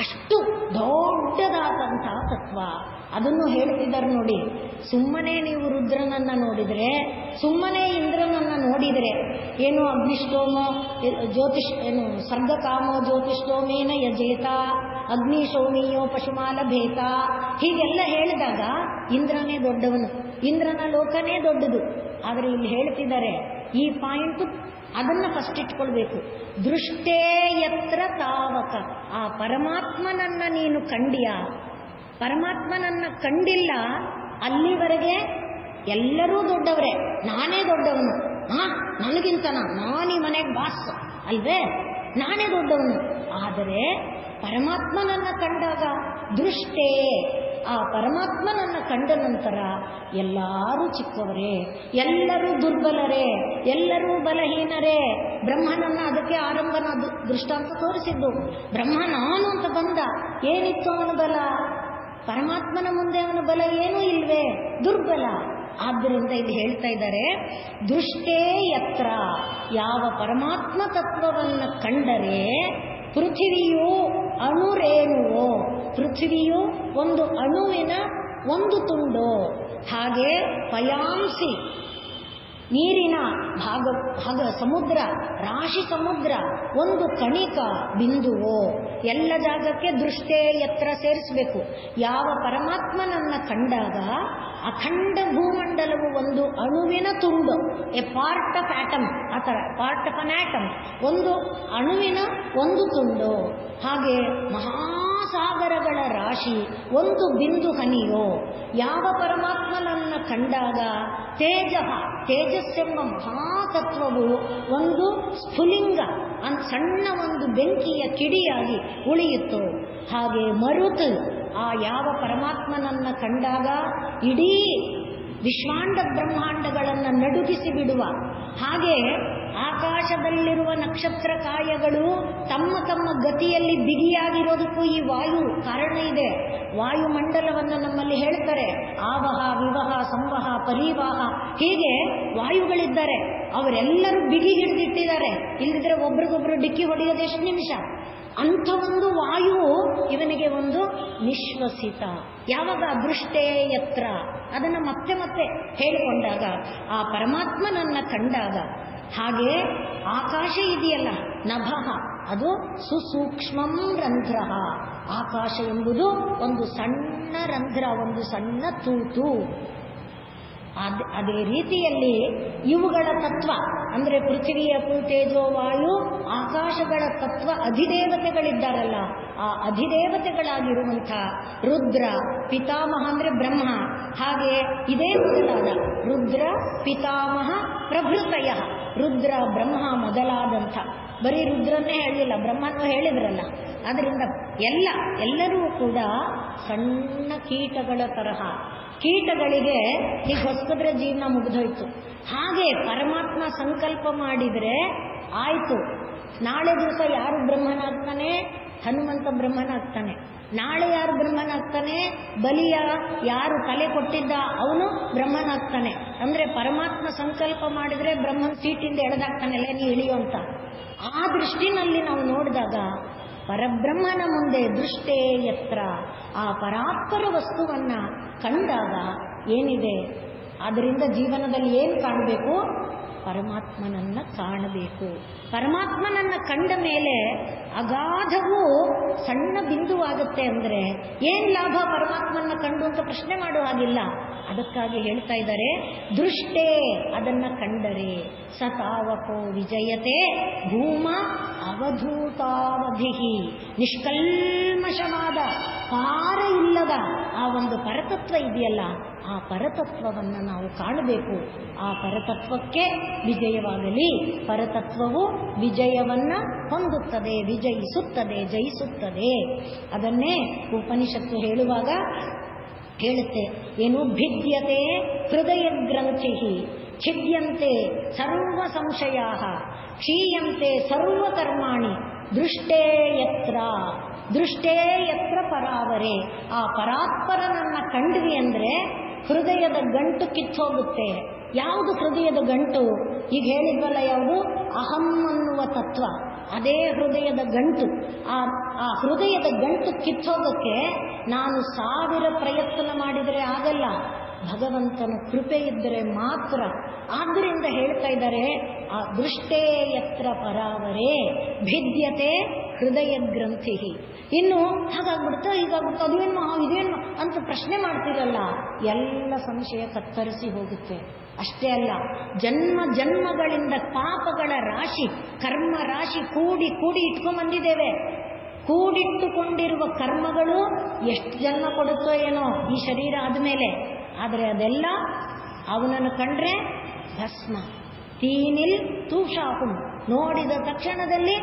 ಅಷ್ಟು ದೊಡ್ಡದಾದಂತಹ ತತ್ವ. ಅದನ್ನು ಹೇಳ್ತಿದ್ದಾರೆ ನೋಡಿ. ಸುಮ್ಮನೆ ನೀವು ರುದ್ರನನ್ನ ನೋಡಿದರೆ, ಸುಮ್ಮನೆ ಇಂದ್ರನನ್ನ ನೋಡಿದರೆ ಏನು ಅಗ್ನಿಷ್ಟೋಮ ಏನು ಸರ್ಗಕಾಮೋ ಜ್ಯೋತಿಷ್ಠೋಮೇನ ಯಜೇತ ಅಗ್ನಿಶೋಮಿಯೋ ಪಶುಮಾಲ ಭೇತ ಹೀಗೆಲ್ಲ ಹೇಳಿದಾಗ ಇಂದ್ರನೇ ದೊಡ್ಡವನು, ಇಂದ್ರನ ಲೋಕನೇ ದೊಡ್ಡದು. ಆದರೆ ಇಲ್ಲಿ ಹೇಳ್ತಿದ್ದಾರೆ ಈ ಪಾಯಿಂಟ್, ಅದನ್ನ ಫಸ್ಟ್ ಇಟ್ಕೊಳ್ಬೇಕು. ದೃಷ್ಟೇ ಯತ್ರ ತಾವಕ. ಆ ಪರಮಾತ್ಮನನ್ನ ನೀನು ಕಂಡಿಯಾ? ಪರಮಾತ್ಮನನ್ನ ಕಂಡಿಲ್ಲ ಅಲ್ಲಿವರೆಗೆ ಎಲ್ಲರೂ ದೊಡ್ಡವರೇ, ನಾನೇ ದೊಡ್ಡವನು, ನನಗಿಂತನ, ನಾನೀ ಮನೆಗೆ ಬಾಸ್ ಅಲ್ವೇ, ನಾನೇ ದೊಡ್ಡವನು. ಆದರೆ ಪರಮಾತ್ಮನನ್ನ ಕಂಡಾಗ ದೃಷ್ಟೇ, ಆ ಪರಮಾತ್ಮನನ್ನ ಕಂಡ ನಂತರ ಎಲ್ಲರೂ ಚಿಕ್ಕವರೇ, ಎಲ್ಲರೂ ದುರ್ಬಲರೇ, ಎಲ್ಲರೂ ಬಲಹೀನರೇ. ಬ್ರಹ್ಮನನ್ನ ಅದಕ್ಕೆ ಆರಂಭನ ದೃಷ್ಟಾಂತ ತೋರಿಸಿದ್ದು. ಬ್ರಹ್ಮ ನಾನು ಅಂತ ಬಂದ, ಏನಿತ್ತು ಅವನ ಬಲ? ಪರಮಾತ್ಮನ ಮುಂದೆ ಅವನ ಬಲ ಏನೂ ಇಲ್ವೇ, ದುರ್ಬಲ. ಆದ್ದರಿಂದ ಇಲ್ಲಿ ಹೇಳ್ತಾ ಇದ್ದಾರೆ, ದೃಷ್ಟೇ ಯತ್ರ, ಯಾವ ಪರಮಾತ್ಮ ತತ್ವವನ್ನು ಕಂಡರೆ ಪೃಥ್ವಿಯು ಅಣುರೇಣುವೋ, ಪೃಥ್ವಿಯು ಒಂದು ಅಣುವಿನ ಒಂದು ತುಂಡು, ಹಾಗೆ ಪಯಾಂಸಿ ನೀರಿನ ಭಾಗ ಸಮುದ್ರ, ರಾಶಿ ಸಮುದ್ರ ಒಂದು ಕಣಿಕ ಬಿಂದುವೋ, ಎಲ್ಲ ಜಾಗಕ್ಕೆ ದೃಷ್ಟೇ ಎತ್ತರ ಸೇರಿಸಬೇಕು. ಯಾವ ಪರಮಾತ್ಮನನ್ನ ಕಂಡಾಗ ಅಖಂಡ ಭೂಮಂಡಲವು ಒಂದು ಅಣುವಿನ ತುಂಡು, ಎ ಪಾರ್ಟ್ ಆಫ್ ಆಟಮ್, ಆ ಥರ ಪಾರ್ಟ್ ಆಫ್ ಅನ್ ಆಟಮ್, ಒಂದು ಅಣುವಿನ ಒಂದು ತುಂಡು, ಹಾಗೆ ಮಹಾಸಾಗರಗಳ ರಾಶಿ ಒಂದು ಬಿಂದು ಹನಿಯೋ. ಯಾವ ಪರಮಾತ್ಮನನ್ನ ಕಂಡಾಗ ತೇಜಸ್ಸೆಂಬ ಮಹಾತತ್ವವು ಒಂದು ಸ್ಫುಲಿಂಗ, ಸಣ್ಣ ಒಂದು ಬೆಂಕಿಯ ಕಿಡಿಯಾಗಿ ಉಳಿಯಿತು. ಹಾಗೆ ಮರುತು, ಆ ಯಾವ ಪರಮಾತ್ಮನನ್ನ ಕಂಡಾಗ ಇಡೀ ವಿಶ್ವಾಂಡ ಬ್ರಹ್ಮಾಂಡಗಳನ್ನು ನಡುಗಿಸಿ ಬಿಡುವ, ಹಾಗೆ ಆಕಾಶದಲ್ಲಿರುವ ನಕ್ಷತ್ರ ಕಾಯಗಳು ತಮ್ಮ ತಮ್ಮ ಗತಿಯಲ್ಲಿ ಬಿಗಿಯಾಗಿರೋದಕ್ಕೂ ಈ ವಾಯು ಕಾರಣ ಇದೆ. ವಾಯುಮಂಡಲವನ್ನು ನಮ್ಮಲ್ಲಿ ಹೇಳ್ತಾರೆ, ಆವಹ, ವಿವಹ, ಸಂವಹ, ಪರಿವಾಹ, ಹೀಗೆ ವಾಯುಗಳಿದ್ದಾರೆ. ಅವರೆಲ್ಲರೂ ಬಿಗಿ ಹಿಡಿದಿಟ್ಟಿದ್ದಾರೆ. ಇಲ್ಲದಿದ್ರೆ ಒಬ್ರಿಗೊಬ್ರು ಡಿಕ್ಕಿ ಹೊಡೆಯೋದು ಎಷ್ಟು ನಿಮಿಷ. ಅಂಥ ಒಂದು ವಾಯು ಇವನಿಗೆ ಒಂದು ನಿಶ್ವಸಿತ. ಯಾವಾಗ ದೃಷ್ಟೇ ಯತ್ರ, ಅದನ್ನು ಮತ್ತೆ ಮತ್ತೆ ಹೇಳಿಕೊಂಡಾಗ, ಆ ಪರಮಾತ್ಮನನ್ನ ಕಂಡಾಗ, ಹಾಗೆ ಆಕಾಶ ಇದೆಯಲ್ಲ, ನಭಃ, ಅದು ಸುಸೂಕ್ಷ್ಮಂ ರಂಧ್ರ. ಆಕಾಶ ಎಂಬುದು ಒಂದು ಸಣ್ಣ ರಂಧ್ರ, ಒಂದು ಸಣ್ಣ ತೂತು. ಅದೇ ರೀತಿಯಲ್ಲಿ ಇವುಗಳ ತತ್ವ ಅಂದರೆ ಪೃಥ್ವಿ, ಅಪು, ತೇಜೋ, ವಾಯು, ಆಕಾಶಗಳ ತತ್ವ ಅಧಿದೇವತೆಗಳಿದ್ದಾರಲ್ಲ, ಆ ಅಧಿದೇವತೆಗಳಾಗಿರುವಂಥ ರುದ್ರ, ಪಿತಾಮಹ ಅಂದರೆ ಬ್ರಹ್ಮ, ಹಾಗೆ ಇದೇ ಮೊದಲಾದ ರುದ್ರ, ಪಿತಾಮಹ, ಪ್ರಭೃತಯ, ರುದ್ರ ಬ್ರಹ್ಮ ಮೊದಲಾದಂಥ, ಬರೀ ರುದ್ರನ್ನೇ ಹೇಳಲಿಲ್ಲ, ಬ್ರಹ್ಮನೂ ಹೇಳಿದ್ರಲ್ಲ. ಆದ್ದರಿಂದ ಎಲ್ಲರೂ ಕೂಡ ಸಣ್ಣ ಕೀಟಗಳ ತರಹ. ಕೀಟಗಳಿಗೆ ಹೀಗೆ ಹೊಸ್ಕಿದ್ರೆ ಜೀವನ ಮುಗಿದೋಯ್ತು. ಹಾಗೆ ಪರಮಾತ್ಮ ಸಂಕಲ್ಪ ಮಾಡಿದರೆ ಆಯಿತು. ನಾಳೆ ದಿವಸ ಯಾರು ಬ್ರಹ್ಮನಾಗ್ತಾನೆ? ಹನುಮಂತ ಬ್ರಹ್ಮನಾಗ್ತಾನೆ. ನಾಳೆ ಯಾರು ಬ್ರಹ್ಮನಾಗ್ತಾನೆ? ಬಲಿಯ ಯಾರು ತಲೆ ಕೊಟ್ಟಿದ್ದ ಅವನು ಬ್ರಹ್ಮನಾಗ್ತಾನೆ. ಅಂದರೆ ಪರಮಾತ್ಮ ಸಂಕಲ್ಪ ಮಾಡಿದರೆ ಬ್ರಹ್ಮನ ಸೀಟಿಂದ ಎಳೆದಾಗ್ತಾನೆಲ್ಲ, ನೀ ಇಳಿಯೋ ಅಂತ. ಆ ದೃಷ್ಟಿನಲ್ಲಿ ನಾವು ನೋಡಿದಾಗ ಪರಬ್ರಹ್ಮನ ಮುಂದೆ ದೃಷ್ಟೇ ಯತ್ರ, ಆ ಪರಾತ್ಪರ ವಸ್ತುವನ್ನ ಕಂಡಾಗ ಏನಿದೆ, ಅದರಿಂದ ಜೀವನದಲ್ಲಿ ಏನು ಕಾಣಬೇಕು? ಪರಮಾತ್ಮನನ್ನ ಕಾಣಬೇಕು. ಪರಮಾತ್ಮನನ್ನ ಕಂಡ ಮೇಲೆ ಅಗಾಧವು ಸಣ್ಣ ಬಿಂದುವಾಗುತ್ತೆ. ಅಂದರೆ ಏನು ಲಾಭ ಪರಮಾತ್ಮನ ಕಂಡು ಅಂತ ಪ್ರಶ್ನೆ ಮಾಡೋ ಹಾಗಿಲ್ಲ. ಅದಕ್ಕಾಗಿ ಹೇಳ್ತಾ ಇದ್ದಾರೆ, ದೃಷ್ಟೇ, ಅದನ್ನ ಕಂಡರೆ, ಸತಾವಕೋ ವಿಜಯತೆ ಭೂಮ ಅವಧೂತಾವಧಿ, ನಿಷ್ಕಲ್ಮಶವಾದ ಪಾರ ಇಲ್ಲದ ಆ ಒಂದು ಪರತತ್ವ ಇದೆಯಲ್ಲ, ಆ ಪರತತ್ವವನ್ನು ನಾವು ಕಾಣಬೇಕು. ಆ ಪರತತ್ವಕ್ಕೆ ವಿಜಯವಾಗಲಿ. ಪರತತ್ವವು ವಿಜಯವನ್ನ ಹೊಂದುತ್ತದೆ, ವಿಜಯಿಸುತ್ತದೆ, ಜಯಿಸುತ್ತದೆ. ಅದನ್ನೇ ಉಪನಿಷತ್ತು ಹೇಳುವಾಗ ಹೇಳುತ್ತೆ, ಏನು? ಭಿದ್ಯತೆ ಹೃದಯ ಗ್ರಂಥಿ, ಛಿದ್ಯಂತೆ ಸರ್ವ ಸಂಶಯಾ, ಕ್ಷೀಯಂತೆ ಸರ್ವಕರ್ಮಾಣಿ, ದೃಷ್ಟೇ ಯತ್ರ. ದೃಷ್ಟೇ ಯತ್ರ ಪರಾವರೆ. ಆ ಪರಾತ್ಪರನನ್ನ ಕಂಡ್ವಿ ಅಂದರೆ ಹೃದಯದ ಗಂಟು ಕಿತ್ತೋಗುತ್ತೆ. ಯಾವುದು ಹೃದಯದ ಗಂಟು? ಈಗ ಹೇಳಿದ್ವಲ್ಲ, ಯಾವುದು? ಅಹಂ ಅನ್ನುವ ತತ್ವ. ಅದೇ ಹೃದಯದ ಗಂಟು. ಆ ಹೃದಯದ ಗಂಟು ಕಿತ್ತೋಗಕ್ಕೆ ನಾನು 1000 ಪ್ರಯತ್ನ ಮಾಡಿದರೆ ಆಗಲ್ಲ, ಭಗವಂತನ ಕೃಪೆ ಇದ್ದರೆ ಮಾತ್ರ. ಆದ್ದರಿಂದ ಹೇಳ್ತಾ ಇದ್ದಾರೆ, ಆ ದೃಷ್ಟೇ ಯತ್ರ ಪರಾವರೆ ಭಿದ್ಯತೆ ಹೃದಯ ಗ್ರಂಥಿ. ಇನ್ನು ಹಾಗಾಗ್ಬಿಡುತ್ತಾ, ಹೀಗಾಗ್ಬಿಡುತ್ತಾ, ಅದೇನು ಇದೇನು ಅಂತ ಪ್ರಶ್ನೆ ಮಾಡ್ತಿರಲ್ಲ, ಎಲ್ಲ ಸಂಶಯ ಕತ್ತರಿಸಿ ಹೋಗುತ್ತೆ. ಅಷ್ಟೇ ಅಲ್ಲ, ಜನ್ಮ ಜನ್ಮಗಳಿಂದ ಪಾಪಗಳ ರಾಶಿ, ಕರ್ಮ ರಾಶಿ ಕೂಡಿ ಕೂಡಿ ಇಟ್ಕೊಂಡ್ಬಂದಿದ್ದೇವೆ. ಕೂಡಿಟ್ಟುಕೊಂಡಿರುವ ಕರ್ಮಗಳು ಎಷ್ಟು ಜನ್ಮ ಕೊಡುತ್ತೋ ಏನೋ ಈ ಶರೀರ ಆದಮೇಲೆ. ಆದರೆ ಅದೆಲ್ಲ ಅವನನ್ನು ಕಂಡ್ರೆ ಭಸ್ಮ. ತೀನಿಲ್ ತೂಷಾಹುಂ, ನೋಡಿದ ತಕ್ಷಣದಲ್ಲಿ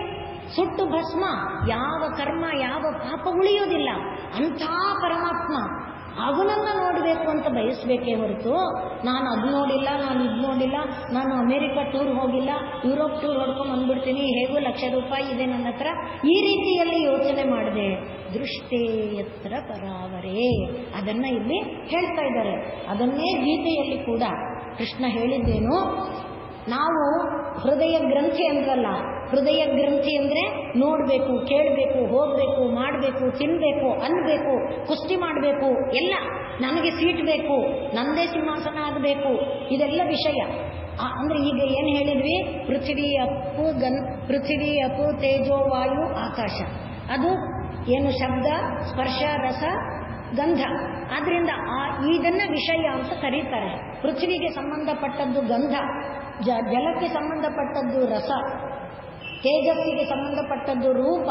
ಸುಟ್ಟು ಭಸ್ಮ. ಯಾವ ಕರ್ಮ, ಯಾವ ಪಾಪ ಉಳಿಯೋದಿಲ್ಲ. ಅಂಥ ಪರಮಾತ್ಮ, ಅವನನ್ನು ನೋಡಬೇಕು ಅಂತ ಬಯಸಬೇಕೇ ಹೊರತು, ನಾನು ಅದು ನೋಡಿಲ್ಲ, ನಾನು ಇದು ನೋಡಿಲ್ಲ, ನಾನು ಅಮೇರಿಕಾ ಟೂರ್ ಹೋಗಿಲ್ಲ, ಯುರೋಪ್ ಟೂರ್ ಹೊಡ್ಕೊಂಡು ಬಂದ್ಬಿಡ್ತೀನಿ, ಹೇಗೂ ₹1,00,000 ಇದೆ ನನ್ನ ಹತ್ರ, ಈ ರೀತಿಯಲ್ಲಿ ಯೋಚನೆ ಮಾಡಿದೆ. ದೃಷ್ಟೇ ಯತ್ರ ಪರಾವರೇ. ಅದನ್ನ ಇಲ್ಲಿ ಹೇಳ್ತಾ ಇದ್ದಾರೆ. ಅದನ್ನೇ ಗೀತೆಯಲ್ಲಿ ಕೂಡ ಕೃಷ್ಣ ಹೇಳಿದ್ದೇನು, ನಾವು ಹೃದಯ ಗ್ರಂಥಿ ಅಂದ್ರಲ್ಲ, ಹೃದಯ ಗ್ರಂಥಿ ಅಂದ್ರೆ ನೋಡಬೇಕು, ಕೇಳಬೇಕು, ಹೋಗಬೇಕು, ಮಾಡಬೇಕು, ತಿನ್ನಬೇಕು, ಅನ್ಬೇಕು, ಕುಸ್ತಿ ಮಾಡಬೇಕು, ಎಲ್ಲ ನನಗೆ ಸೀಟ್ ಬೇಕು, ನಂದೇ ಸಿಂಹಾಸನ ಆಗಬೇಕು, ಇದೆಲ್ಲ ವಿಷಯ. ಅಂದ್ರೆ ಈಗ ಏನು ಹೇಳಿದ್ವಿ, ಪೃಥ್ವಿ ಅಪ್ಪು ತೇಜೋ ವಾಯು ಆಕಾಶ, ಅದು ಏನು ಶಬ್ದ ಸ್ಪರ್ಶ ರಸ ಗಂಧ. ಆದ್ರಿಂದ ಇದನ್ನ ವಿಷಯ ಅಂತ ಕರೀತಾರೆ. ಪೃಥ್ವಿಗೆ ಸಂಬಂಧಪಟ್ಟದ್ದು ಗಂಧ, ಜಲಕ್ಕೆ ಸಂಬಂಧಪಟ್ಟದ್ದು ರಸ, ತೇಜಸ್ಸಿಗೆ ಸಂಬಂಧಪಟ್ಟದ್ದು ರೂಪ,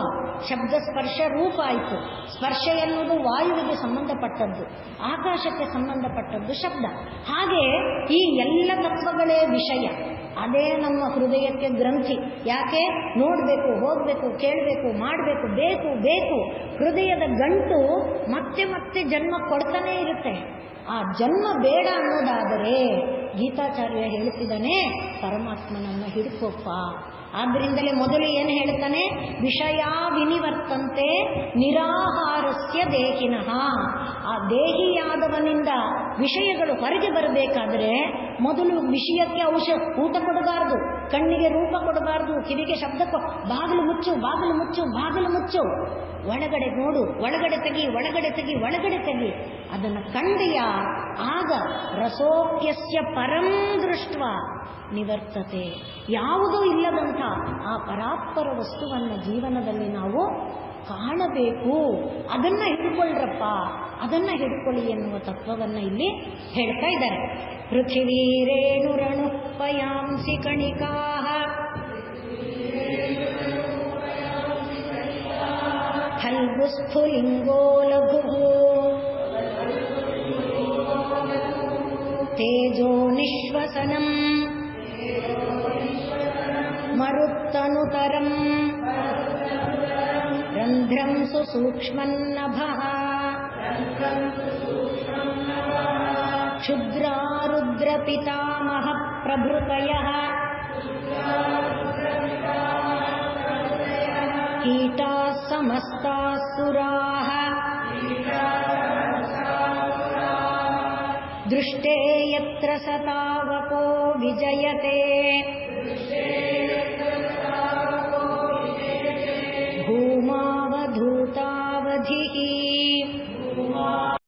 ಶಬ್ದ ಸ್ಪರ್ಶ ರೂಪ ಆಯಿತು. ಸ್ಪರ್ಶ ಎನ್ನುವುದು ವಾಯುವಿಗೆ ಸಂಬಂಧಪಟ್ಟದ್ದು, ಆಕಾಶಕ್ಕೆ ಸಂಬಂಧಪಟ್ಟದ್ದು ಶಬ್ದ. ಹಾಗೆ ಈ ಎಲ್ಲ ತತ್ವಗಳೇ ವಿಷಯ. ಅದೇ ನಮ್ಮ ಹೃದಯಕ್ಕೆ ಗ್ರಂಥಿ. ಯಾಕೆ? ನೋಡಬೇಕು, ಹೋಗಬೇಕು, ಕೇಳಬೇಕು, ಮಾಡಬೇಕು, ಬೇಕು ಬೇಕು. ಹೃದಯದ ಗಂಟು ಮತ್ತೆ ಮತ್ತೆ ಜನ್ಮ ಕೊಡ್ತಾನೇ ಇರುತ್ತೆ. ಆ ಜನ್ಮ ಬೇಡ ಅನ್ನೋದಾದರೆ ಗೀತಾಚಾರ್ಯ ಹೇಳ್ತಿದ್ದಾನೆ, ಪರಮಾತ್ಮನನ್ನು ಹಿಡ್ಕೋಪ್ಪ. ಆದ್ರಿಂದಲೇ ಮೊದಲು ಏನು ಹೇಳ್ತಾನೆ, ವಿಷಯ ವಿನಿವರ್ತಂತೆ ನಿರಾಹಾರಸ್ಯ ದೇಹಿನಃ. ಆ ದೇಹಿಯಾದವನಿಂದ ವಿಷಯಗಳು ಹೊರಗೆ ಬರಬೇಕಾದ್ರೆ ಮೊದಲು ವಿಷಯಕ್ಕೆ ಊಟ ಕೊಡಬಾರದು, ಕಣ್ಣಿಗೆ ರೂಪ ಕೊಡಬಾರದು, ಕಿವಿಗೆ ಶಬ್ದ ಬಾಗಿಲು ಮುಚ್ಚು, ಬಾಗಿಲು ಮುಚ್ಚು, ಬಾಗಿಲು ಮುಚ್ಚು, ಒಳಗಡೆ ನೋಡು, ಒಳಗಡೆ ತೆಗಿ, ಒಳಗಡೆ ತೆಗಿ, ಒಳಗಡೆ ತೆಗಿ. ಅದನ್ನು ಕಂಡೆಯ ಆಗ ರಸೋಪ್ಯಸ್ಯ ಪರಂ ದೃಷ್ಟ ನಿವರ್ತತೆ. ಯಾವುದೂ ಇಲ್ಲದಂಥ ಆ ಪರಾತ್ಪರ ವಸ್ತುವನ್ನು ಜೀವನದಲ್ಲಿ ನಾವು ಕಾಣಬೇಕು. ಅದನ್ನ ಹಿಡ್ಕೊಳ್ರಪ್ಪ, ಅದನ್ನ ಹಿಡ್ಕೊಳ್ಳಿ ಎನ್ನುವ ತತ್ವವನ್ನು ಇಲ್ಲಿ ಹೇಳ್ತಾ ಇದ್ದಾರೆ. ಪೃಥಿವೀರೇಣುರಣು ಪಯಾಂಸಿ ಕಣಿಕಾ ಹಲ್ಗುಸ್ಥುಲಿಂಗೋ ಲಘು ತೇಜೋ ನಿಶ್ವಸನಂ ಮರುತ್ತನುತರಂ ರಂಧ್ರಂ ಸುಸೂಕ್ಷ್ಮನ್ನಭಃ ಕ್ಷುದ್ರಾರುದ್ರ ಪಿತಾಮಹ ಪ್ರಭೃತಯಃ ಕೀಟಾಃ ಸಮಸ್ತಾಃ ಸುರಾಃ ದೃಷ್ಟೇ ಯತ್ರ ಸ ತಾವಕೋ ವಿಜಯತೆ